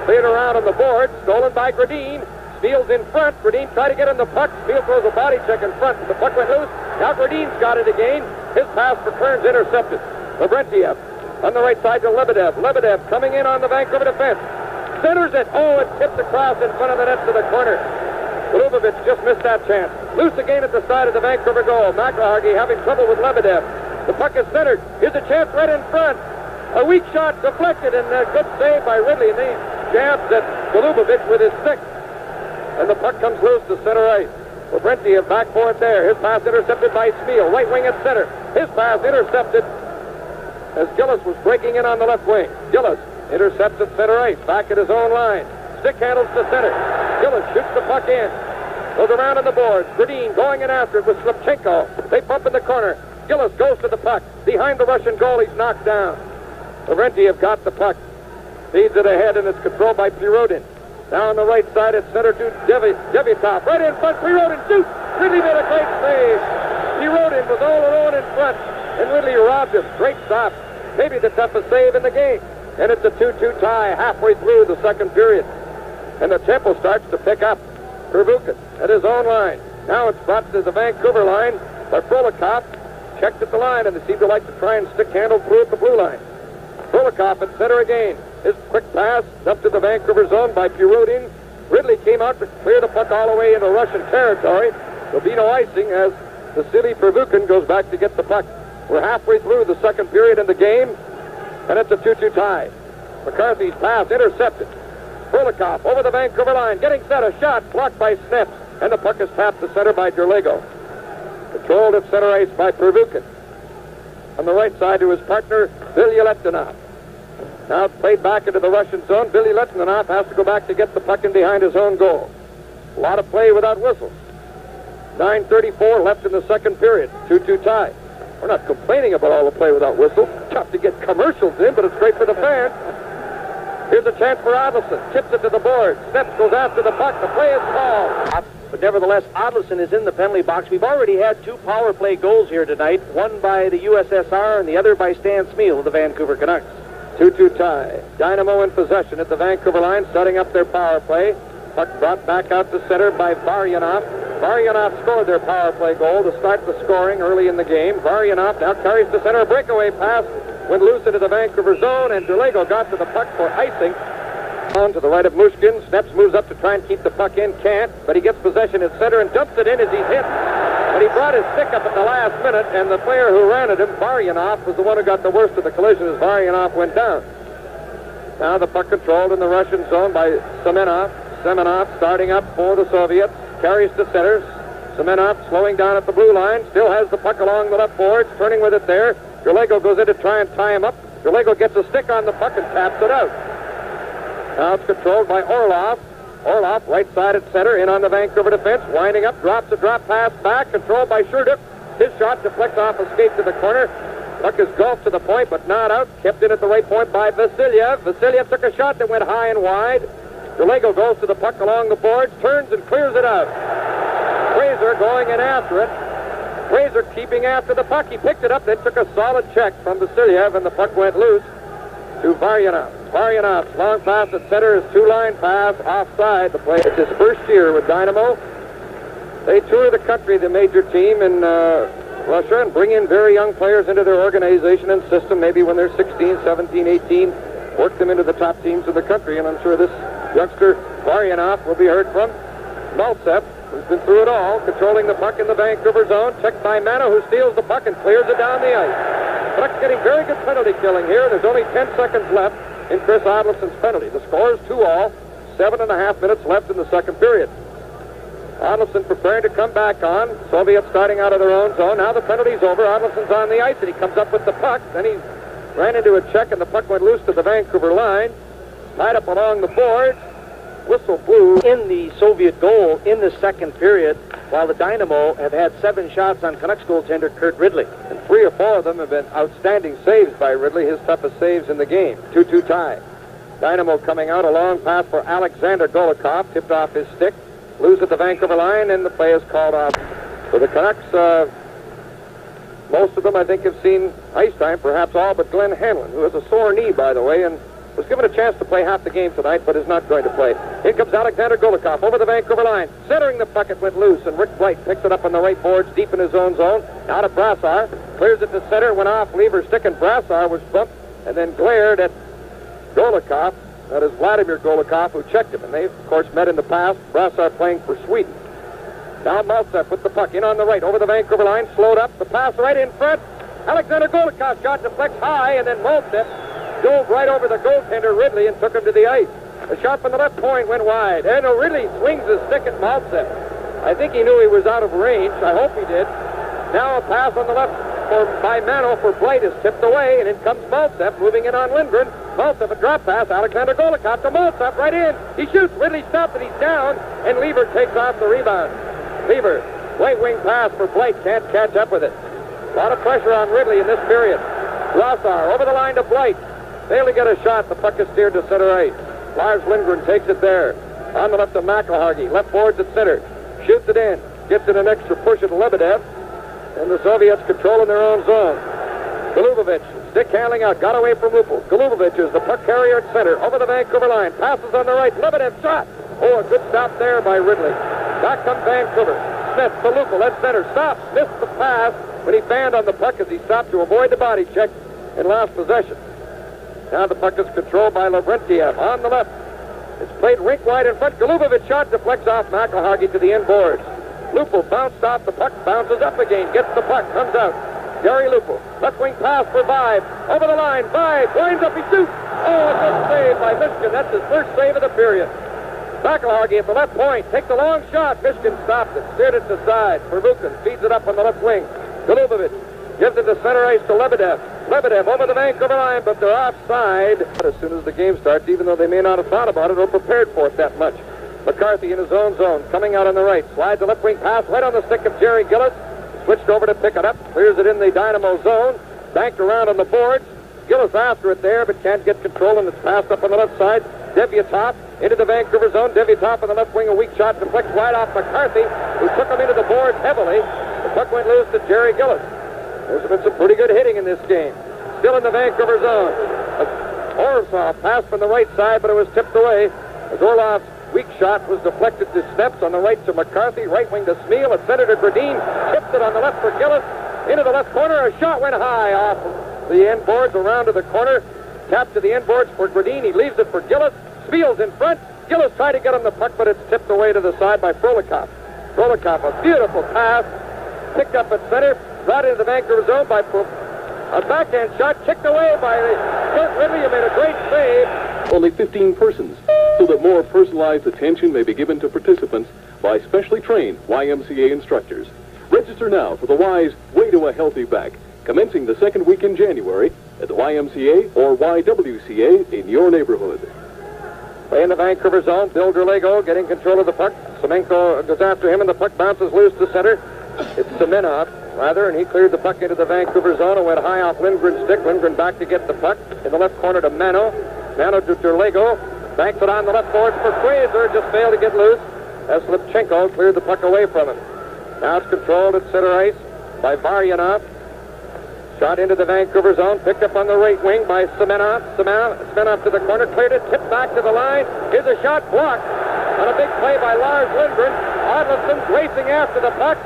Cleared around on the board. Stolen by Gradin. Smeal's in front. Gradin tried to get him the puck. Smeal throws a body check in front. The puck went loose. Now Gradin's got it again. His pass for Kearns intercepted. Lavrentiev on the right side to Lebedev. Lebedev coming in on the Vancouver defense. Centers it. Oh, it tipped across in front of the net to the corner. Golubovich just missed that chance. Loose again at the side of the Vancouver goal. McIlhargey having trouble with Lebedev. The puck is centered. Here's a chance right in front. A weak shot deflected, and a good save by Ridley. And he jabs at Golubovich with his stick. And the puck comes loose to center ice. Lavrentiev back for it there. His pass intercepted by Smeal. Right wing at center. His pass intercepted as Gillis was breaking in on the left wing. Gillis intercepts at center ice. Back at his own line. Stick handles to center. Gillis shoots the puck in. Goes around on the boards. Gradin going in after it with Slipchenko. They bump in the corner. Gillis goes to the puck. Behind the Russian goal, he's knocked down. Lavrentiev got the puck. Feeds it ahead, and it's controlled by Pirodin. Now on the right side, it's center to Devyatov. Right in front, Pirodin shoots. Ridley made a great save. Pirodin was all alone in front, and Ridley robbed him. Great stop. Maybe the toughest save in the game. And it's a 2-2 tie halfway through the second period. And the tempo starts to pick up. Pervukin at his own line. Now it's brought to the Vancouver line by Frolikov. Checked at the line, and they seem to like to try and stick handle through at the blue line. Frolikov at center again. His quick pass up to the Vancouver zone by Pirodin. Ridley came out to clear the puck all the way into Russian territory. There'll be no icing as Vasily Pervukin goes back to get the puck. We're halfway through the second period in the game, and it's a 2-2 tie. McCarthy's pass intercepted. Frolikov over the Vancouver line, getting set, a shot blocked by Sneps, and the puck is tapped to center by Derlego. Controlled at center ice by Pervukin. On the right side to his partner, Vilya Letninov. Now it's played back into the Russian zone. Vilya Letninov has to go back to get the puck in behind his own goal. A lot of play without whistles. 9:34 left in the second period. 2-2 tie. We're not complaining about all the play without whistles. Tough to get commercials in, but it's great for the fans. Here's a chance for Adleson. Chips it to the board. Sneps goes after the puck. The play is called. But nevertheless, Adleson is in the penalty box. We've already had 2 power play goals here tonight. One by the USSR and the other by Stan Smeal of the Vancouver Canucks. 2-2 tie. Dynamo in possession at the Vancouver line, starting up their power play. Puck brought back out to center by Varyanov. Varyanov scored their power play goal to start the scoring early in the game. Varyanov now carries to center. A breakaway pass went loose into the Vancouver zone, and Derlego got to the puck for icing. On to the right of Mushkin. Sneps moves up to try and keep the puck in. Can't, but he gets possession at center and dumps it in as he's hit. But he brought his stick up at the last minute, and the player who ran at him, Varyanov, was the one who got the worst of the collision as Varyanov went down. Now the puck controlled in the Russian zone by Semenov. Semenov starting up for the Soviets. Carries to center. Semenov slowing down at the blue line. Still has the puck along the left boards. Turning with it there. Derlego goes in to try and tie him up. Derlego gets a stick on the puck and taps it out. Now it's controlled by Orlov. Orlov, right side at center, in on the Vancouver defense. Winding up, drops a drop pass back. Controlled by Sherduk. His shot deflects off a skate to the corner. Puck is golfed to the point, but not out. Kept in at the right point by Vasilyev. Vasilyev took a shot that went high and wide. Derlego goes to the puck along the boards, turns and clears it out. Fraser going in after it. Fraser keeping after the puck. He picked it up, then took a solid check from Vasilyev, and the puck went loose to Varyanov. Varyanov's long pass at center, his 2-line pass offside. The play. It's his first year with Dynamo. They tour the country, the major team in Russia, and bring in very young players into their organization and system, maybe when they're 16, 17, 18, work them into the top teams of the country, and I'm sure this youngster Varyanov will be heard from. Maltsev who's been through it all, controlling the puck in the Vancouver zone. Checked by Mano, who steals the puck and clears it down the ice. Canucks getting very good penalty killing here. There's only 10 seconds left in Chris Adolphson's penalty. The score is 2-all. 7.5 minutes left in the second period. Adolphson preparing to come back on. Soviets starting out of their own zone. Now the penalty's over. Adolphson's on the ice, and he comes up with the puck. Then he ran into a check, and the puck went loose to the Vancouver line. Tied up along the boards. Whistle blew in the Soviet goal in the second period, while the Dynamo have had 7 shots on Canucks goaltender Kurt Ridley. And 3 or 4 of them have been outstanding saves by Ridley, his toughest saves in the game. 2-2 tie. Dynamo coming out, a long pass for Alexander Golikov, tipped off his stick, loose at the Vancouver line, and the play is called off. For the Canucks, most of them, I think, have seen ice time, perhaps all but Glenn Hanlon, who has a sore knee, by the way, and was given a chance to play half the game tonight, but is not going to play. In comes Alexander Golikov over the Vancouver line. Centering the puck, it went loose, and Rick Bright picks it up on the right boards, deep in his own zone. Out of Brassard, clears it to center, went off Lever's stick, and Brassard was bumped, and then glared at Golikov. That is Vladimir Golikov, who checked him, and they, of course, met in the past. Brassard playing for Sweden. Now Maltsev with the puck in on the right, over the Vancouver line, slowed up, the pass right in front. Alexander Golikov shot deflects high, and then Maltsev dove right over the goaltender Ridley and took him to the ice. The shot from the left point went wide, and Ridley swings his stick at Maltsev. I think he knew he was out of range. I hope he did. Now a pass on the left by Mano for Blight is tipped away, and in comes Maltsev, moving in on Lindgren. Maltsev, a drop pass. Alexander Golikov to Maltsev, right in. He shoots. Ridley stops it. He's down, and Lever takes off the rebound. Lever, right wing pass for Blight. Can't catch up with it. A lot of pressure on Ridley in this period. Rossar over the line to Blight. Failed to get a shot. The puck is steered to center ice. Lars Lindgren takes it there. On the left of McElhargy. Left boards at center. Shoots it in. Gets it an extra push at Lebedev. And the Soviets controlling their own zone. Golubovich, stick handling out. Got away from Lupul. Golubovich is the puck carrier at center. Over the Vancouver line. Passes on the right. Lebedev shot. Oh, a good stop there by Ridley. Back comes Vancouver. Smith to Lupul at center. Stops. Missed the pass when he banned on the puck as he stopped to avoid the body check and lost possession. Now the puck is controlled by Lavrentiev on the left. It's played rink wide in front. Golubovich shot deflects off McElhargy to the inboards. Lupul bounced off the puck, bounces up again, gets the puck, comes out. Gary Lupul, left wing pass for Vibe. Over the line, Vibe winds up, he shoots. Oh, a good save by Michigan. That's his first save of the period. McElhargy at the left point, takes a long shot. Michigan stops it, steered it to side. Pervukin feeds it up on the left wing. Golubovich gives it to center ice to Lebedev. Lebedev over the Vancouver line, but they're offside as soon as the game starts, even though they may not have thought about it or prepared for it that much. McCarthy in his own zone, coming out on the right. Slides a left wing pass right on the stick of Jerry Gillis. Switched over to pick it up. Clears it in the Dynamo zone. Banked around on the boards. Gillis after it there, but can't get control, and it's passed up on the left side. Deviatov into the Vancouver zone. Deviatov on the left wing, a weak shot. Deflects wide off McCarthy, who took him into the boards heavily. The puck went loose to Jerry Gillis. There's been some pretty good hitting in this game. Still in the Vancouver zone. Orzov passed from the right side, but it was tipped away. As Orlov's weak shot was deflected to Steps on the right to McCarthy. Right wing to Smeal. At center to Gradine. Tipped it on the left for Gillis. Into the left corner. A shot went high off the end boards around to the corner. Tapped to the end boards for Gradine. He leaves it for Gillis. Smeal's in front. Gillis tried to get him the puck, but it's tipped away to the side by Frolikov. Frolikov, a beautiful pass. Picked up at center. Brought into the Vancouver zone by a backhand shot kicked away by Kurt Ridley, who made a great save. Only 15 persons, so that more personalized attention may be given to participants by specially trained YMCA instructors. Register now for the Y's Way to a Healthy Back, commencing the second week in January at the YMCA or YWCA in your neighborhood. Play in the Vancouver zone. Bill Derlego getting control of the puck. Semenko goes after him, and the puck bounces loose to center. It's Semenov, rather, and he cleared the puck into the Vancouver zone and went high off Lindgren's stick. Lindgren back to get the puck in the left corner to Mano. Mano to Derlego. Banks it on the left boards for Fraser. Just failed to get loose as Lipchenko cleared the puck away from him. Now it's controlled at center ice by Varyanov. Shot into the Vancouver zone. Picked up on the right wing by Semenov. Semenov to the corner. Cleared it. Tipped back to the line. Here's a shot blocked on a big play by Lars Lindgren. Adolphson's racing after the puck.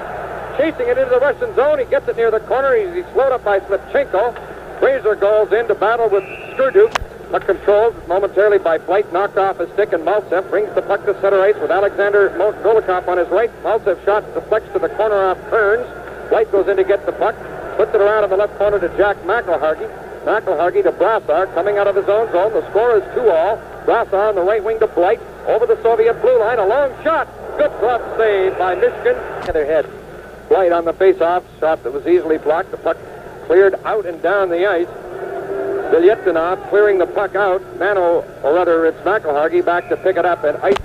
Chasing it into the Russian zone. He gets it near the corner. He's slowed up by Slipchenko. Fraser goes in to battle with Skurduk. Puck controlled momentarily by Blight, knocked off his stick, and Maltsev brings the puck to center ice with Alexander Golikov on his right. Maltsev shot deflects to the corner off Kearns. Blight goes in to get the puck, puts it around in the left corner to Jack McElhargy. McElhargy to Brassard, coming out of his own zone. The score is 2-all. Brassard on the right wing to Blight, over the Soviet blue line. A long shot. Good glove save by Michigan. Their head. Blight on the face-off shot that was easily blocked. The puck cleared out and down the ice. Bilyetinov clearing the puck out. Mano, or rather it's McElhargy, back to pick it up. And ice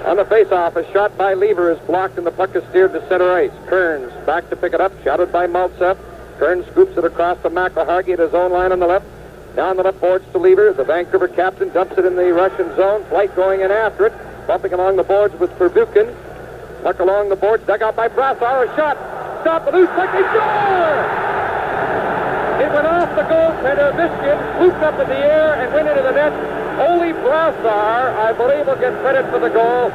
on the face-off. A shot by Lever is blocked and the puck is steered to center ice. Kearns back to pick it up. Shouted by Maltsev. Kearns scoops it across to McElhargy at his own line on the left. Down the left boards to Lever. The Vancouver captain dumps it in the Russian zone. Blight going in after it. Bumping along the boards with Pervukin. Puck along the boards. Dug out by Brassard. A shot. Stop the loose puck. They score! It went off the goaltender. Michigan looped up in the air and went into the net. Only Brassard, I believe, will get credit for the goal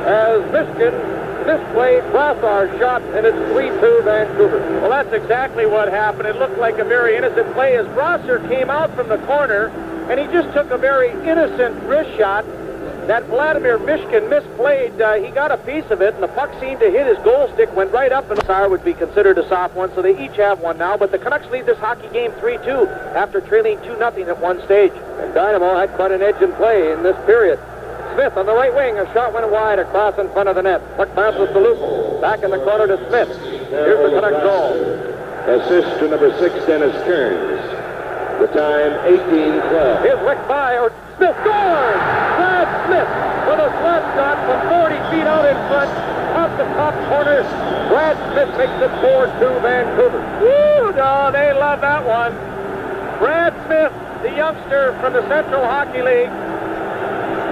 as Michigan misplayed Brassard's shot, and it's 3-2 Vancouver. Well, that's exactly what happened. It looked like a very innocent play as Brassard came out from the corner, and he just took a very innocent wrist shot that Vladimir Mishkin misplayed. He got a piece of it, and the puck seemed to hit his goal stick, went right up, and Brassard would be considered a soft one, so they each have one now. But the Canucks lead this hockey game 3-2 after trailing 2-0 at one stage. And Dynamo had quite an edge in play in this period. Smith on the right wing. A shot went wide across in front of the net. Puck bounces to Luke. Back in the corner to Smith. Here's the Canucks goal. Assist to number 6, Dennis Kearns. The time, 18-12. Here's Rick by, or Smith scores! Brad Smith with a slap shot from 40 feet out in front. Off the top corner. Brad Smith makes it 4-2 Vancouver. Woo! No, they love that one. Brad Smith, the youngster from the Central Hockey League,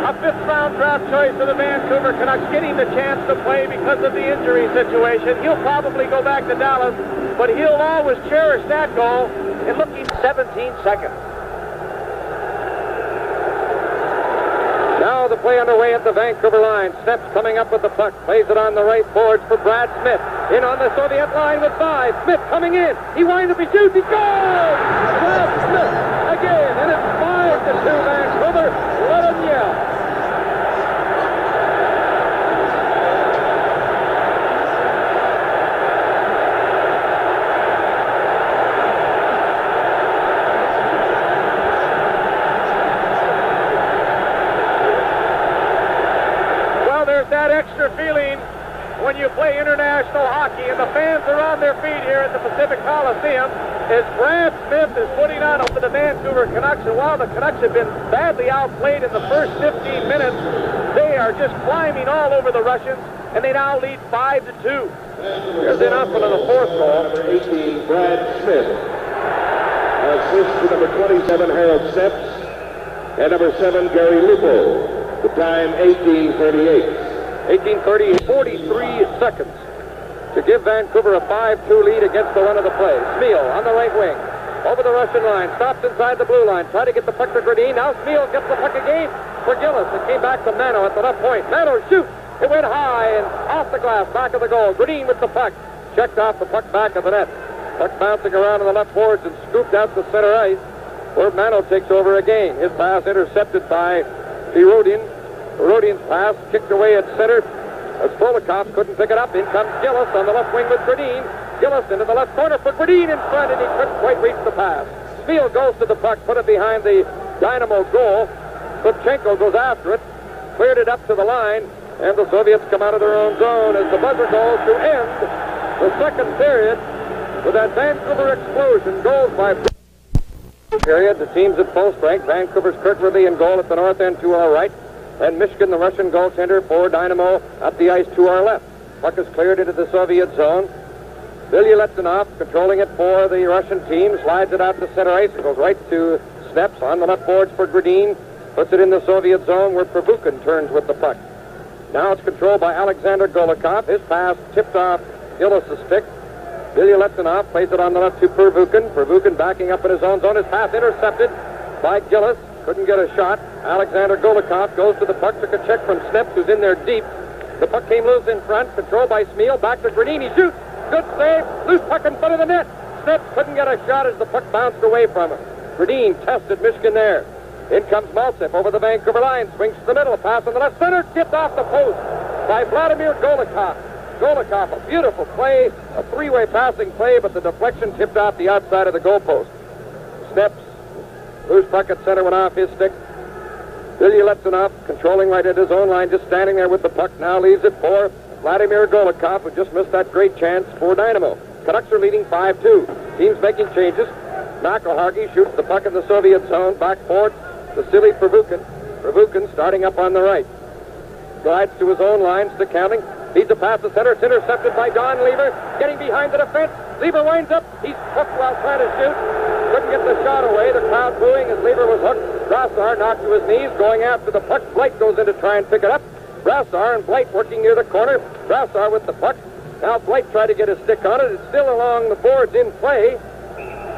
a fifth-round draft choice for the Vancouver Canucks, getting the chance to play because of the injury situation. He'll probably go back to Dallas, but he'll always cherish that goal. And looking 17 seconds. Now the play underway at the Vancouver line. Steps coming up with the puck. Plays it on the right boards for Brad Smith. In on the Soviet line with 5. Smith coming in. He winds up, he shoots, he goes! Brad Smith again, and it's 5-2 Vancouver. Let him yell. That extra feeling when you play international hockey, and the fans are on their feet here at the Pacific Coliseum as Brad Smith is putting on for the Vancouver Canucks. And while the Canucks have been badly outplayed in the first 15 minutes, they are just climbing all over the Russians, and they now lead 5-2. Here's the announcement of the fourth goal. Number 18, Brad Smith. Assist to number 27, Harold Steps. And number 7, Gary Lupo. The time, 18:38. 43 seconds to give Vancouver a 5-2 lead against the run of the play. Smil on the right wing. Over the Russian line. Stops inside the blue line. Try to get the puck to Gradin. Now Smil gets the puck again for Gillis. It came back to Mano at the left point. Mano shoots. It went high and off the glass. Back of the goal. Gradin with the puck. Checked off the puck back of the net. Puck bouncing around on the left boards and scooped out to center ice, where Mano takes over again. His pass intercepted by Rodin. Rodin's pass kicked away at center. As Golikov couldn't pick it up. In comes Gillis on the left wing with Gradin. Gillis into the left corner for Gradin in front, and he couldn't quite reach the pass. Smil goes to the puck, put it behind the Dynamo goal. Kupchenko goes after it, cleared it up to the line, and the Soviets come out of their own zone as the buzzer goes to end the second period with that Vancouver explosion. Goals by period. The teams at full strength. Vancouver's Kurt Ridley in goal at the north end to our right. And Michigan, the Russian goaltender, for Dynamo up the ice to our left. Puck is cleared into the Soviet zone. Bilyetinov controlling it for the Russian team. Slides it out to center ice. It goes right to Steps on the left boards for Gradin. Puts it in the Soviet zone where Pervukin turns with the puck. Now it's controlled by Alexander Golikov. His pass tipped off Gillis' stick. Bilyetinov plays it on the left to Pervukin. Pervukin backing up in his own zone. His pass intercepted by Gillis. Couldn't get a shot. Alexander Golikov goes to the puck, took a check from Steps, who's in there deep. The puck came loose in front, controlled by Smil. Back to Gradin. He shoots. Good save. Loose puck in front of the net. Steps couldn't get a shot as the puck bounced away from him. Gradin tested Michigan there. In comes Maltsev over the Vancouver line. Swings to the middle. Pass in the left center. Tipped off the post by Vladimir Golikov. Golikov, a beautiful play. A three-way passing play, but the deflection tipped off the outside of the goalpost. Steps. Loose puck at center went off his stick. Ilya Letzinov controlling right at his own line, just standing there with the puck. Now leaves it for Vladimir Golikov, who just missed that great chance for Dynamo. Canucks are leading 5-2. Teams making changes. McElhargy shoots the puck in the Soviet zone. Back forward to Vasily Pervukin. Pervukin starting up on the right. Glides to his own line, stick handling. Feeds a pass to center. It's intercepted by Don Lever. Getting behind the defense. Lever winds up. He's hooked while trying to shoot. Couldn't get the shot away. The crowd booing as Lever was hooked. Brassard knocked to his knees, going after the puck. Blight goes in to try and pick it up. Brassard and Blight working near the corner. Brassard with the puck. Now Blight tried to get his stick on it. It's still along the boards in play.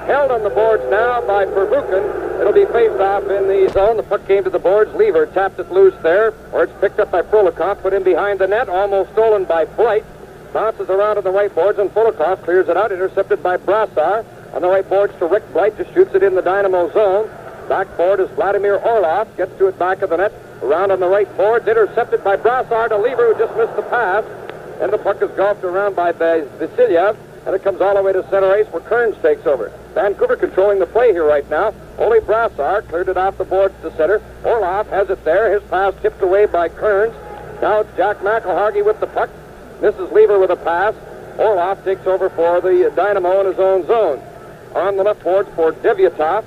Held on the boards now by Pervukin. It'll be faced off in the zone. The puck came to the boards. Lever tapped it loose there, or it's picked up by Frolikov, put in behind the net, almost stolen by Blight. Bounces around on the right boards, and Frolikov clears it out, intercepted by Brassard. On the right boards to Rick Blight, just shoots it in the Dynamo zone. Back forward is Vladimir Orlov, gets to it back of the net. Around on the right boards, intercepted by Brassard, a Lever who just missed the pass. And the puck is golfed around by Vasilyev, and it comes all the way to center ice where Kearns takes over. Vancouver controlling the play here right now. Ole Brassard cleared it off the boards to center. Orlov has it there. His pass tipped away by Kearns. Now it's Jack McElhargy with the puck. Misses Lever with a pass. Orlov takes over for the Dynamo in his own zone. On the left boards for Devyatov.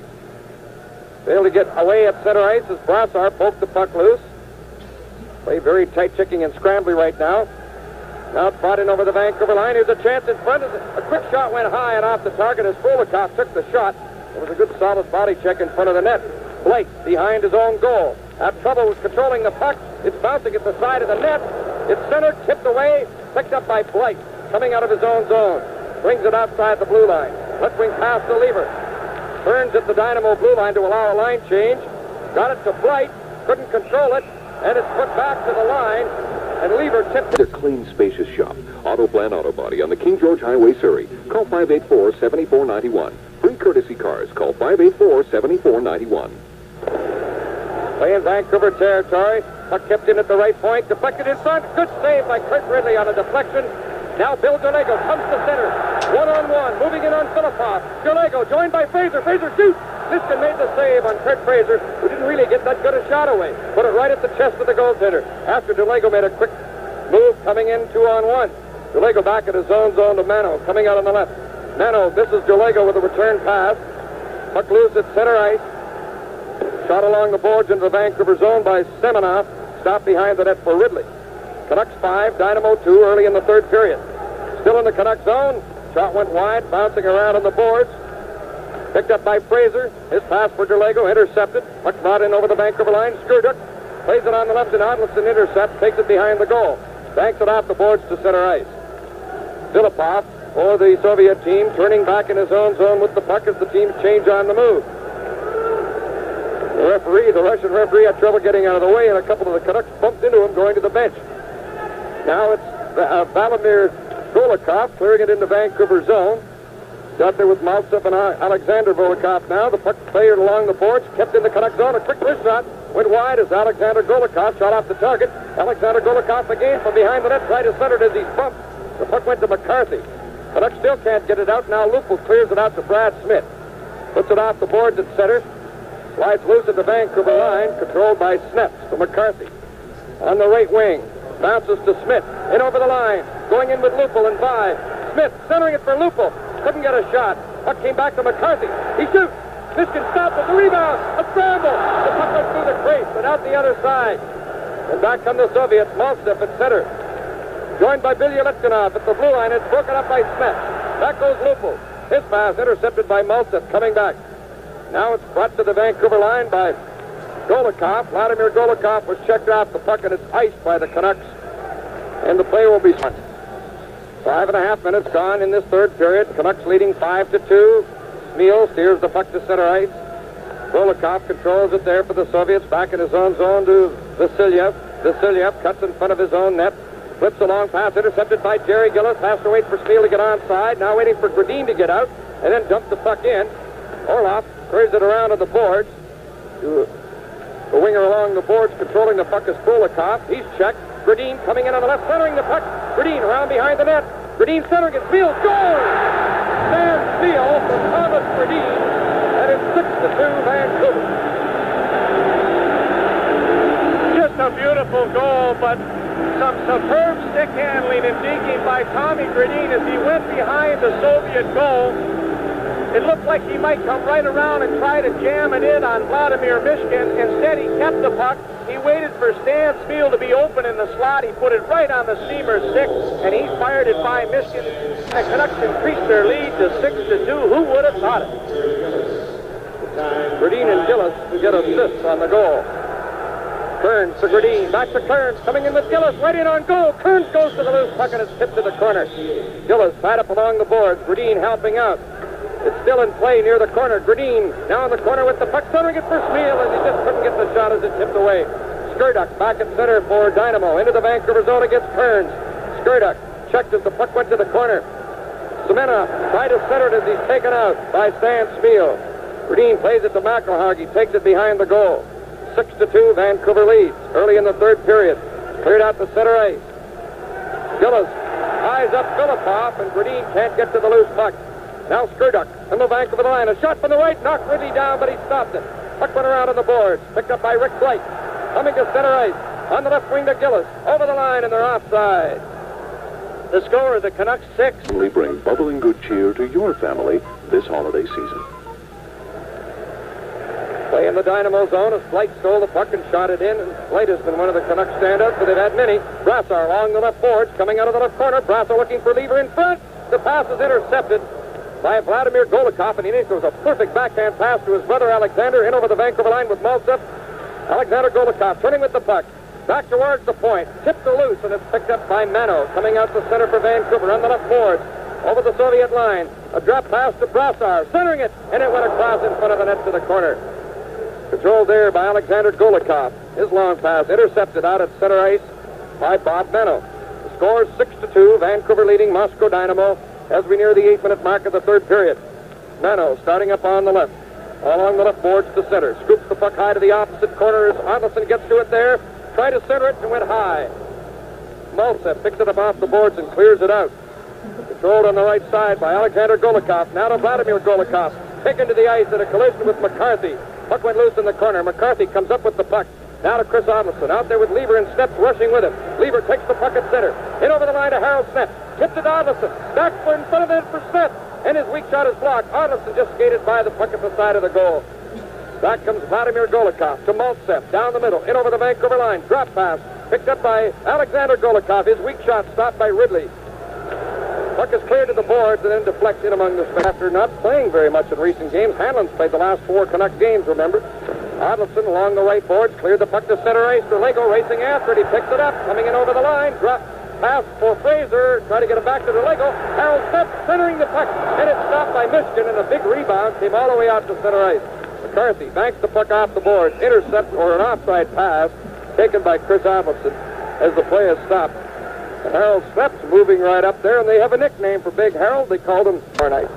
Failed to get away at center ice as Brassard poked the puck loose. Play very tight checking and scrambly right now. Now it's brought in over the Vancouver line. Here's a chance in front. A quick shot went high and off the target as Frolikov took the shot. It was a good solid body check in front of the net. Blake behind his own goal. Have trouble with controlling the puck. It's bouncing at the side of the net. It's centered, tipped away, picked up by Blake, coming out of his own zone. Brings it outside the blue line. Left wing pass to Lever. Turns at the Dynamo blue line to allow a line change. Got it to Blight. Couldn't control it. And it's put back to the line. And Lever tipped A clean, spacious shop. Autoplan Auto Body on the King George Highway, Surrey. Call 584-7491. Free courtesy cars. Call 584-7491. Play in Vancouver territory. Puck kept in at the right point. Deflected in front. Good save by Kurt Ridley on a deflection. Now Bill Derlego comes to center. One-on-one. Moving in on Filipov. Derlego joined by Fraser. Fraser shoots. Liston made the save on Kurt Fraser, who didn't really get that good a shot away. Put it right at the chest of the goaltender. After Derlego made a quick move coming in 2-on-1. Derlego back at his own zone to Mano, coming out on the left. Mano, this is Derlego with a return pass. Puck loose at center ice. Shot along the boards into the Vancouver zone by Semenoff. Stopped behind the net for Ridley. Canucks 5, Dynamo 2 early in the third period. Still in the Canucks zone. Shot went wide, bouncing around on the boards. Picked up by Fraser. His pass for Derlego, intercepted. Puck brought in over the Vancouver line. Skurduk plays it on the left and Odlinson intercepts, takes it behind the goal. Banks it off the boards to center ice. Filipov for the Soviet team, turning back in his own zone with the puck as the teams change on the move. The Russian referee had trouble getting out of the way, and a couple of the Canucks bumped into him going to the bench. Now it's Vladimir Golikov clearing it into Vancouver zone. Got there with Maltsev and Alexander Golikov now. The puck cleared along the boards, kept in the Canuck zone. A quick wrist shot went wide as Alexander Golikov shot off the target. Alexander Golikov again from behind the net, right as centered as he's bumped. The puck went to McCarthy. Canucks still can't get it out. Now Lupul clears it out to Brad Smith. Puts it off the boards at center. Slides loose at the Vancouver line, controlled by Snaps to McCarthy. On the right wing, bounces to Smith. In over the line, going in with Lupul and by. Smith centering it for Lupul. Couldn't get a shot. Puck came back to McCarthy. He shoots. Niskin stops with the rebound. A scramble. The puck went through the crease and out the other side. And back come the Soviets. Maltsev at center. Joined by Bilya Litvinov at the blue line. It's broken up by Smith. Back goes Lupul. His pass intercepted by Maltsev coming back. Now it's brought to the Vancouver line by Golikov. Vladimir Golikov was checked off the puck and it's iced by the Canucks. And the play will be spun. 5.5 minutes gone in this third period. Canucks leading 5-2. Smil steers the puck to center ice. Golikov controls it there for the Soviets. Back in his own zone to Vasilyev. Vasilyev cuts in front of his own net. Flips a long pass intercepted by Jerry Gillis. Has to wait for Smil to get onside. Now waiting for Gradin to get out. And then dump the puck in. Orlov clears it around on the boards to The winger along the boards controlling the puck is Golikov. He's checked. Gradin coming in on the left, centering the puck. Gradin around behind the net. Gradin centering it. Spiel scores! Sam Spiel from Thomas Gradin. And it's 6-2 Vancouver. Just a beautiful goal, but some superb stick handling and digging by Tommy Gradin as he went behind the Soviet goal. It looked like he might come right around and try to jam it in on Vladimir Mishkin. Instead, he kept the puck. He waited for Stan Spiel to be open in the slot. He put it right on the seamer stick, and he fired it by Mishkin. The Canucks increased their lead to 6-2. Who would have thought it? Gradin and Gillis get assists on the goal. Kearns to Gradin. Back to Kearns. Coming in with Gillis. Right in on goal. Kearns goes to the loose puck, and it's tipped to the corner. Gillis tied up along the boards. Gradin helping out. It's still in play near the corner. Gradin down the corner with the puck, centering it for Smeal, and he just couldn't get the shot as it tipped away. Skurduk back at center for Dynamo. Into the Vancouver zone against Kearns. Skurduk checked as the puck went to the corner. Semena tried to center it as he's taken out by Stan Spiel. Gradin plays it to McElhog. He takes it behind the goal. 6-2, Vancouver leads. Early in the third period. Cleared out the center ice. Gillis ties up Filipov, and Gradin can't get to the loose puck. Now Skurduk in the Vancouver line. A shot from the right, knocked Ridley down, but he stopped it. Puck went around on the boards. Picked up by Rick Blight. Coming to center ice. On the left wing to Gillis. Over the line, and they're offside. The score of the Canucks 6. Bring bubbling good cheer to your family this holiday season. Play in the Dynamo zone as Blight stole the puck and shot it in. And Blight has been one of the Canucks standouts, but they've had many. Brassard along the left boards, coming out of the left corner. Brassard looking for Lever in front. The pass is intercepted by Vladimir Golikov, and he thinks it was a perfect backhand pass to his brother Alexander in over the Vancouver line with Maltsev. Alexander Golikov turning with the puck. Back towards the point. Tipped to loose, and it's picked up by Mano. Coming out the center for Vancouver on the left boards. Over the Soviet line. A drop pass to Brassard. Centering it, and it went across in front of the net to the corner. Controlled there by Alexander Golikov. His long pass intercepted out at center ice by Bob Mano. The score is 6-2. Vancouver leading Moscow Dynamo as we near the 8-minute mark of the third period. Mano starting up on the left. Along the left boards to center. Scoops the puck high to the opposite corner as Arneson gets to it there. Tried to center it and went high. Maltsev picks it up off the boards and clears it out. Controlled on the right side by Alexander Golikov. Now to Vladimir Golikov. Taken to the ice in a collision with McCarthy. Puck went loose in the corner. McCarthy comes up with the puck. Now to Chris Arneson. Out there with Lever and Snep rushing with him. Lever takes the puck at center. In over the line to Harold Snep. Tipped it to Arneson. Back for in front of it for Snep. And his weak shot is blocked. Arneson just skated by the puck at the side of the goal. Back comes Vladimir Golikov to Maltsev. Down the middle. In over the Vancouver line. Drop pass. Picked up by Alexander Golikov. His weak shot stopped by Ridley. Puck is cleared to the boards and then deflects in among the space. After not playing very much in recent games, Hanlon's played the last 4 Canuck games, remember? Arneson along the right boards, cleared the puck to center ice. DeLego racing after it. He picks it up, coming in over the line. Drop pass for Fraser. Try to get it back to DeLego. Harold Snep centering the puck, and it's stopped by Michigan, and a big rebound came all the way out to center ice. McCarthy banks the puck off the boards. Intercept or an offside pass taken by Chris Arneson as the play is stopped. And Harold Snep's moving right up there, and they have a nickname for Big Harold. They called him Barnight.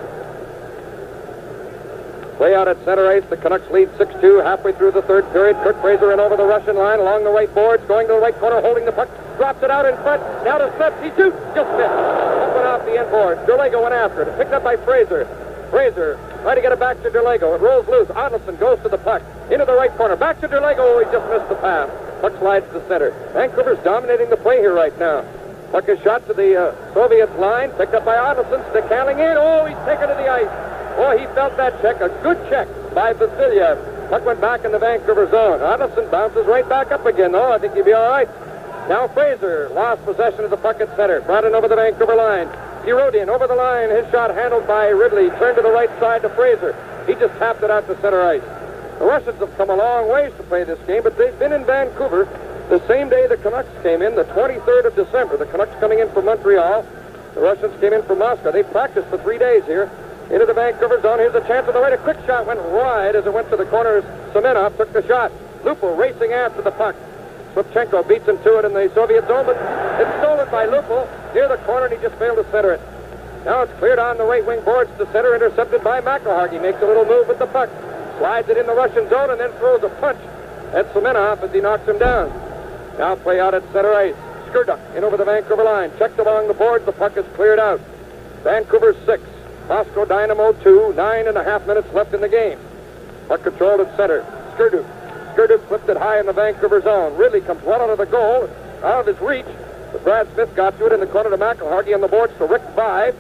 Play out at center ice. The Canucks lead 6-2 halfway through the third period. Kurt Fraser in over the Russian line along the right boards, going to the right corner, holding the puck, drops it out in front. Now to Snep. He shoots. Just missed. Up and off the end board. DeLego went after it. Picked up by Fraser. Fraser trying to get it back to DeLego. It rolls loose. Arneson goes to the puck. Into the right corner. Back to DeLego. Oh, he just missed the pass. Puck slides to center. Vancouver's dominating the play here right now. Puck is shot to the Soviet line. Picked up by Arneson. Stick handling in. Oh, he's taken to the ice. Oh, he felt that check. A good check by Vasilyev. Puck went back in the Vancouver zone. Arneson bounces right back up again. Oh, I think he'll be all right. Now Fraser lost possession of the puck at center. Brought it over the Vancouver line. Erodian over the line. His shot handled by Ridley. Turned to the right side to Fraser. He just tapped it out to center ice. The Russians have come a long ways to play this game, but they've been in Vancouver the same day the Canucks came in, the 23rd of December. The Canucks coming in from Montreal. The Russians came in from Moscow. They practiced for 3 days here. Into the Vancouver zone. Here's a chance on the right. A quick shot went wide as it went to the corner. Semenov took the shot. Lupo racing after the puck. Slipchenko beats him to it in the Soviet zone, but it's stolen by Lupo near the corner, and he just failed to center it. Now it's cleared on the right wing boards to center, intercepted by McElhog. He makes a little move with the puck. Slides it in the Russian zone and then throws a punch at Semenov as he knocks him down. Now play out at center ice. Skurduk in over the Vancouver line. Checked along the boards. The puck is cleared out. Vancouver 6. Moscow Dynamo 2. 9.5 minutes left in the game. Puck controlled at center. Skurduk. Skurduk flipped it high in the Vancouver zone. Ridley comes well out of the goal. Out of his reach. But Brad Smith got to it in the corner to McElhargy on the boards to Rick 5.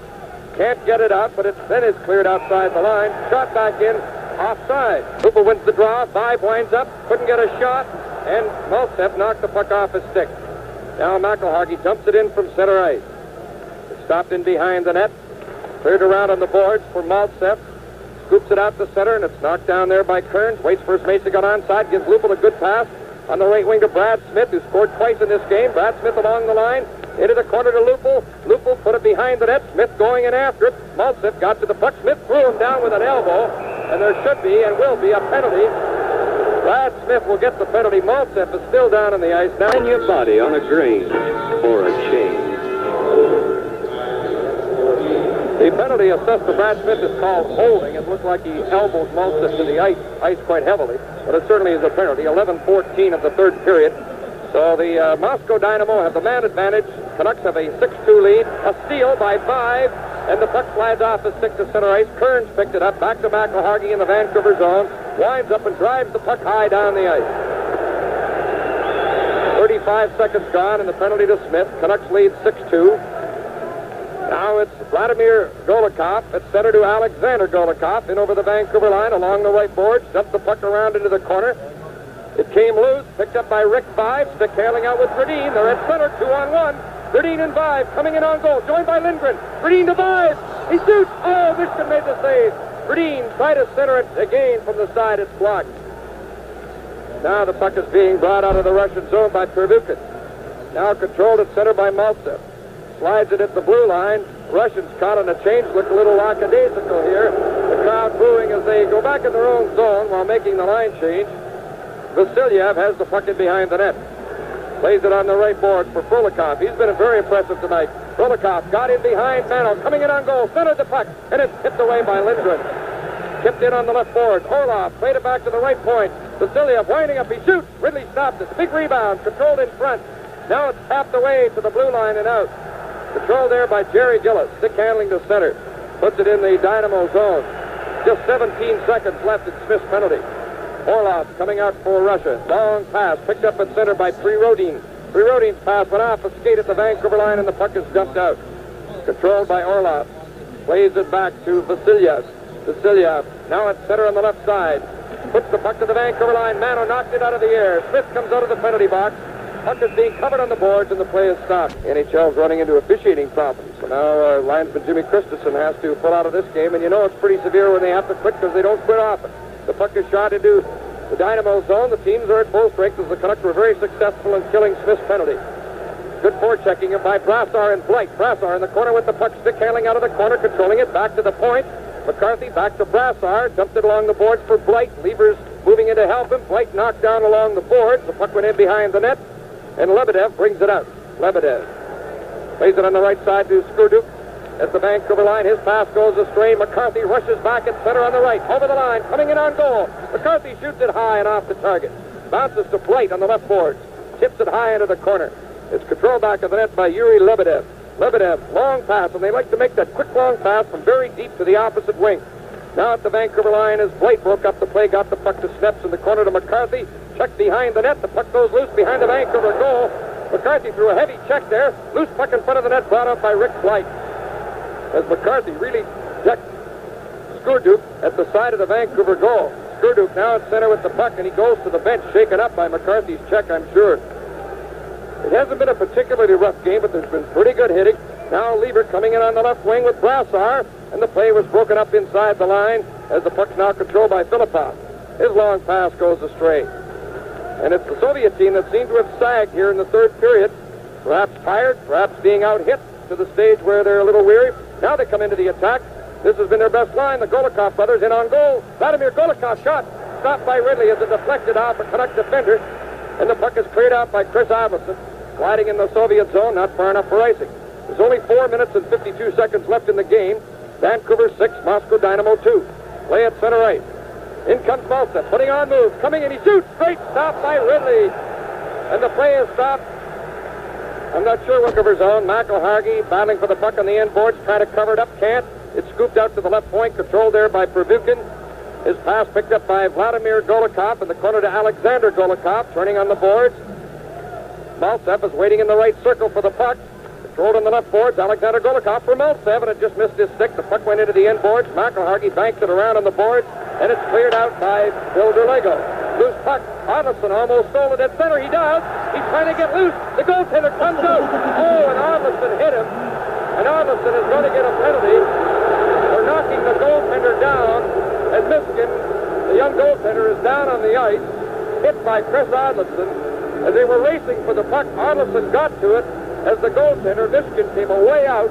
Can't get it out, but it then is cleared outside the line. Shot back in. Offside. Hooper wins the draw. 5 winds up. Couldn't get a shot. And Maltsev knocked the puck off his stick. Now McElhargy dumps it in from center ice. It's stopped in behind the net. Cleared around on the boards for Maltsev. Scoops it out to center, and it's knocked down there by Kearns. Waits for his mates to go onside. Gives Lupul a good pass on the right wing to Brad Smith, who scored twice in this game. Brad Smith along the line. Into the corner to Lupul. Lupul put it behind the net. Smith going in after it. Maltsev got to the puck. Smith threw him down with an elbow. And there should be and will be a penalty. Brad Smith will get the penalty. Maltsev is still down on the ice now. And your body on a grain or a chain. The penalty assessed to Brad Smith is called holding. It looked like he elbowed Maltsev to the ice quite heavily, but it certainly is a penalty. 11:14 of the third period. So the Moscow Dynamo have the man advantage. Canucks have a 6-2 lead. A steal by 5, and the puck slides off the stick to center ice. Kearns picked it up, back to McElhargy in the Vancouver zone. Winds up and drives the puck high down the ice. 35 seconds gone, and the penalty to Smith. Canucks lead 6-2. Now it's Vladimir Golikov at center to Alexander Golikov in over the Vancouver line along the right boards. Dumped the puck around into the corner. It came loose, picked up by Rick 5, stick handling out with Berdeen. They're at center, 2-on-1. Berdeen and 5 coming in on goal, joined by Lindgren. Berdeen to 5. He shoots. Oh, Michigan made the save. Berdeen tried to center it again from the side. It's blocked. Now the puck is being brought out of the Russian zone by Pervukin. Now controlled at center by Maltsev. Slides it at the blue line. Russians caught on a change, look a little lackadaisical here. The crowd booing as they go back in their own zone while making the line change. Vasilyev has the puck in behind the net. Plays it on the right board for Frolikov. He's been very impressive tonight. Frolikov got in behind Mano, coming in on goal, centered the puck, and it's tipped away by Lindgren. Tipped in on the left board. Orlov played it back to the right point. Vasilyev winding up, he shoots. Ridley stopped it. Big rebound, controlled in front. Now it's tapped away to the blue line and out. Controlled there by Jerry Gillis. Stick handling to center. Puts it in the Dynamo zone. Just 17 seconds left at Smith's penalty. Orlov coming out for Russia. Long pass picked up at center by Prirodin. Prirodin's pass went off a skate at the Vancouver line and the puck is dumped out. Controlled by Orlov. Plays it back to Vasilyev. Vasilyev now at center on the left side. Puts the puck to the Vancouver line. Mano knocked it out of the air. Smith comes out of the penalty box. Puck is being covered on the boards and the play is stopped. NHL's running into officiating problems. So now linesman Jimmy Christensen has to pull out of this game, and you know it's pretty severe when they have to quit because they don't quit often. The puck is shot into the Dynamo zone. The teams are at full strength as the Canucks were very successful in killing Smith's penalty. Good forechecking by Brassar and Blight. Brassar in the corner with the puck, stick handling out of the corner, controlling it back to the point. McCarthy back to Brassar, dumped it along the boards for Blight. Levers moving in to help him. Blight knocked down along the boards. The puck went in behind the net, and Lebedev brings it out. Lebedev plays it on the right side to Skurduk at the Vancouver line. His pass goes astray. McCarthy rushes back at center on the right. Over the line, coming in on goal. McCarthy shoots it high and off the target. Bounces to Blight on the left boards. Tips it high into the corner. It's controlled back of the net by Yuri Lebedev. Lebedev, long pass, and they like to make that quick long pass from very deep to the opposite wing. Now at the Vancouver line as Blight broke up the play, got the puck to Sneps in the corner to McCarthy. Checked behind the net. The puck goes loose behind the Vancouver goal. McCarthy threw a heavy check there. Loose puck in front of the net, brought up by Rick Blight. As McCarthy really checked Skurduk at the side of the Vancouver goal. Skurduk now at center with the puck, and he goes to the bench, shaken up by McCarthy's check, I'm sure. It hasn't been a particularly rough game, but there's been pretty good hitting. Now Lever coming in on the left wing with Brassar, and the play was broken up inside the line as the puck's now controlled by Filipov. His long pass goes astray. And it's the Soviet team that seemed to have sagged here in the third period. Perhaps tired, perhaps being out-hit to the stage where they're a little weary. Now they come into the attack. This has been their best line. The Golikov brothers in on goal. Vladimir Golikov shot. Stopped by Ridley as it deflected off a Canuck defender. And the puck is cleared out by Chris Avildsen. Sliding in the Soviet zone, not far enough for icing. There's only 4 minutes and 52 seconds left in the game. Vancouver 6, Moscow Dynamo 2. Play at center ice. In comes Maltsev, putting on moves, coming in, he shoots, great stop by Ridley. And the play is stopped. I'm not sure what covers on. McElhargy battling for the puck on the end boards, trying to cover it up, can't. It's scooped out to the left point, controlled there by Pervukin. His pass picked up by Vladimir Golikov in the corner to Alexander Golikov, turning on the boards. Maltsev is waiting in the right circle for the puck. Controlled on the left boards, Alexander Golikov for Maltsev, and it just missed his stick. The puck went into the end boards. McElhargy banks it around on the boards, and it's cleared out by Bill Derlego. Loose puck. Arneson almost stole it at center. He does. He's trying to get loose. The goaltender comes out. Oh, and Arneson hit him. And Arneson is going to get a penalty for knocking the goaltender down. And Miskin, the young goaltender, is down on the ice, hit by Chris Arneson. As they were racing for the puck, Arneson got to it. As the goaltender, Miskin, came away out.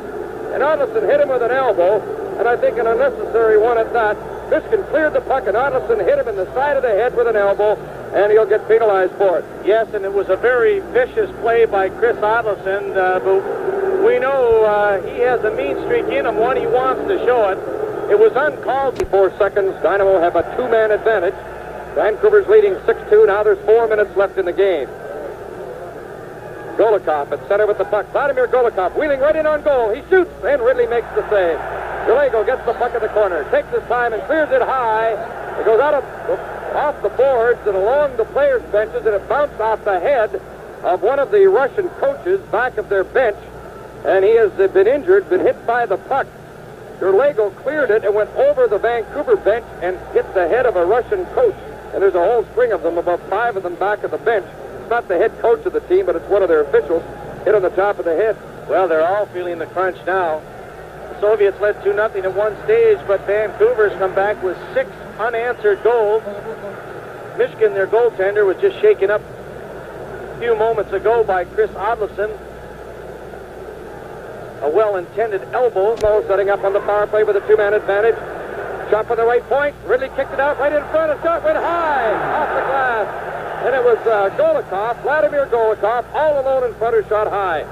And Arneson hit him with an elbow. And I think an unnecessary one at that. Miskin cleared the puck, and Arneson hit him in the side of the head with an elbow, and he'll get penalized for it. Yes, and it was a very vicious play by Chris Arneson, but we know he has a mean streak in him, one he wants to show it. It was uncalled. 4 seconds, Dynamo have a two-man advantage. Vancouver's leading 6-2. Now there's 4 minutes left in the game. Golikov at center with the puck. Vladimir Golikov wheeling right in on goal. He shoots, and Ridley makes the save. Derlego gets the puck in the corner, takes his time and clears it high. It goes off the boards and along the players' benches, and it bounced off the head of one of the Russian coaches back of their bench. And he has been injured, been hit by the puck. Derlego cleared it and went over the Vancouver bench and hit the head of a Russian coach. And there's a whole string of them, about 5 of them back of the bench. It's not the head coach of the team, but it's one of their officials hit on the top of the head. Well, they're all feeling the crunch now. The Soviets led 2-0 at one stage, but Vancouver's come back with 6 unanswered goals. Mishkin, their goaltender, was just shaken up a few moments ago by Chris Odlefson. A well-intended elbow. Setting up on the power play with a 2-man advantage. Shot from the right point. Ridley kicked it out right in front. A shot went high off the glass. And it was Golikov, Vladimir Golikov, all alone in front, who shot high.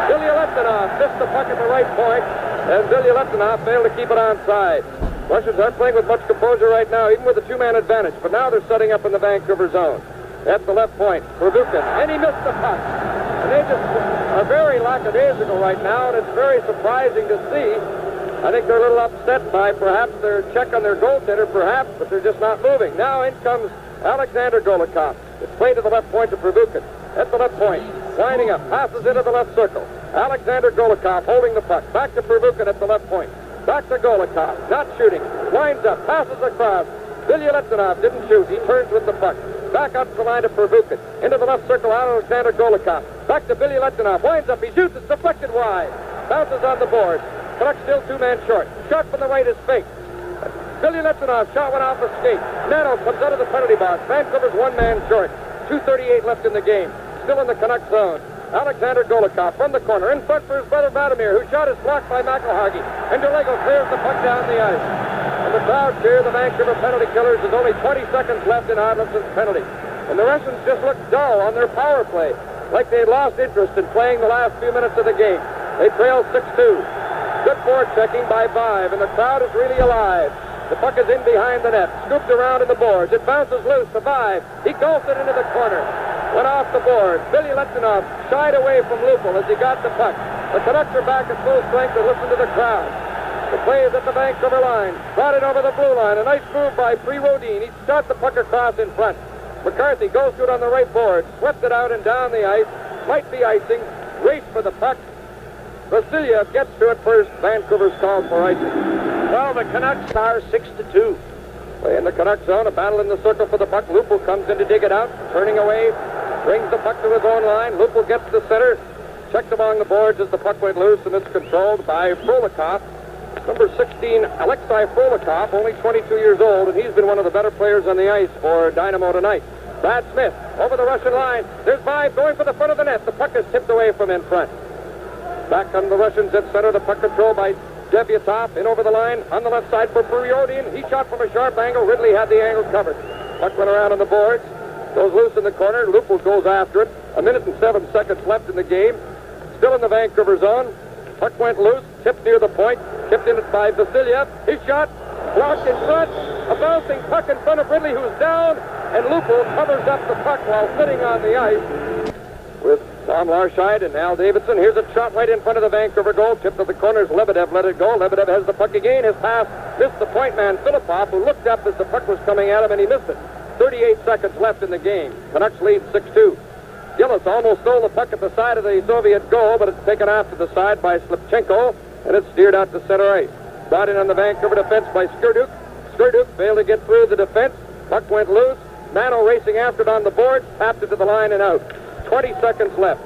Billy Leptinov missed the puck at the right point, and Billy Leptinov failed to keep it onside. Russians aren't playing with much composure right now, even with a 2-man advantage, but now they're setting up in the Vancouver zone. At the left point, Pervukin, and he missed the puck. And they just are very lackadaisical right now, and it's very surprising to see. I think they're a little upset by perhaps their check on their goaltender, perhaps, but they're just not moving. Now in comes Alexander Golikov. It's played to the left point to Pervukin. At the left point, winding up, passes into the left circle. Alexander Golikov holding the puck. Back to Pervukin at the left point. Back to Golikov, not shooting. Winds up, passes across. Billy Leptinov didn't shoot. He turns with the puck. Back up the line to Pervukin. Into the left circle, Alexander Golikov. Back to Billy Leptinov. Winds up, he shoots. It's deflected wide. Bounces on the board. Canucks still 2-man short. Shot from the right is fake. Billy Leptinov shot one off the skate. Nano comes out of the penalty box. Vancouver's 1-man short. 2:38 left in the game. Still in the Canuck zone. Alexander Golikov from the corner. In front for his brother Vladimir, whose shot is blocked by McElhargy. And Derlego clears the puck down the ice. And the crowd cheer the Vancouver penalty killers. There's only 20 seconds left in Odlefson's penalty. And the Russians just look dull on their power play, like they had lost interest in playing the last few minutes of the game. They trail 6-2. Good forechecking by Vive, and the crowd is really alive. The puck is in behind the net, scooped around in the boards. It bounces loose to Vive. He golfs it into the corner. Went off the board. Billy Leptinov shied away from Lupul as he got the puck. The Canucks are back at full strength and listen to the crowd. The play is at the Vancouver line. Brought it over the blue line. A nice move by Prirodin. He shot the puck across in front. McCarthy goes to it on the right board. Swept it out and down the ice. Might be icing. Race for the puck. Vasiliev gets to it first. Vancouver's called for icing. Well, the Canucks are 6-2. Play in the Canuck zone. A battle in the circle for the puck. Lupul comes in to dig it out. Turning away. Brings the puck to his own line. Lupul gets to center. Checked along the boards as the puck went loose, and it's controlled by Frolikov. Number 16, Alexei Frolikov, only 22 years old, and he's been one of the better players on the ice for Dynamo tonight. Brad Smith over the Russian line. There's Vive going for the front of the net. The puck is tipped away from in front. Back come the Russians at center. The puck controlled by Devyatov. In over the line on the left side for Prirodin. He shot from a sharp angle. Ridley had the angle covered. Puck went around on the boards. Goes loose in the corner. Lupul goes after it. 1 minute and 7 seconds left in the game. Still in the Vancouver zone. Puck went loose. Tipped near the point. Tipped in it by Vasiliev. His shot. blocked in front, a bouncing puck in front of Ridley, who's down, and Lupo covers up the puck while sitting on the ice with Tom Larscheid and Al Davidson. Here's a shot right in front of the Vancouver goal. Tipped to the corners. Lebedev let it go. Lebedev has the puck again. His pass missed the point man, Filipov, who looked up as the puck was coming at him, and he missed it. 38 seconds left in the game. Canucks lead 6-2. Gillis almost stole the puck at the side of the Soviet goal, but it's taken off to the side by Slipchenko, and it's steered out to center ice. Brought in on the Vancouver defense by Skurduk. Skurduk failed to get through the defense. Puck went loose. Mano racing after it on the board, tapped it to the line and out. 20 seconds left.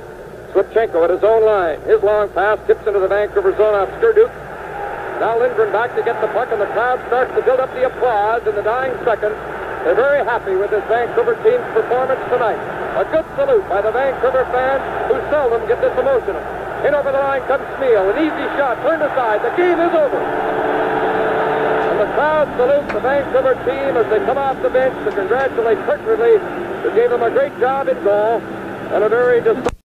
Slipchenko at his own line. His long pass tips into the Vancouver zone off Skurduk. Now Lindgren back to get the puck, and the crowd starts to build up the applause in the dying seconds. They're very happy with this Vancouver team's performance tonight. A good salute by the Vancouver fans, who seldom get this emotional. In over the line comes Smeal. An easy shot, turned aside. The game is over. And the crowd salutes the Vancouver team as they come off the bench to congratulate Kurt Ridley, who gave them a great job in goal and a very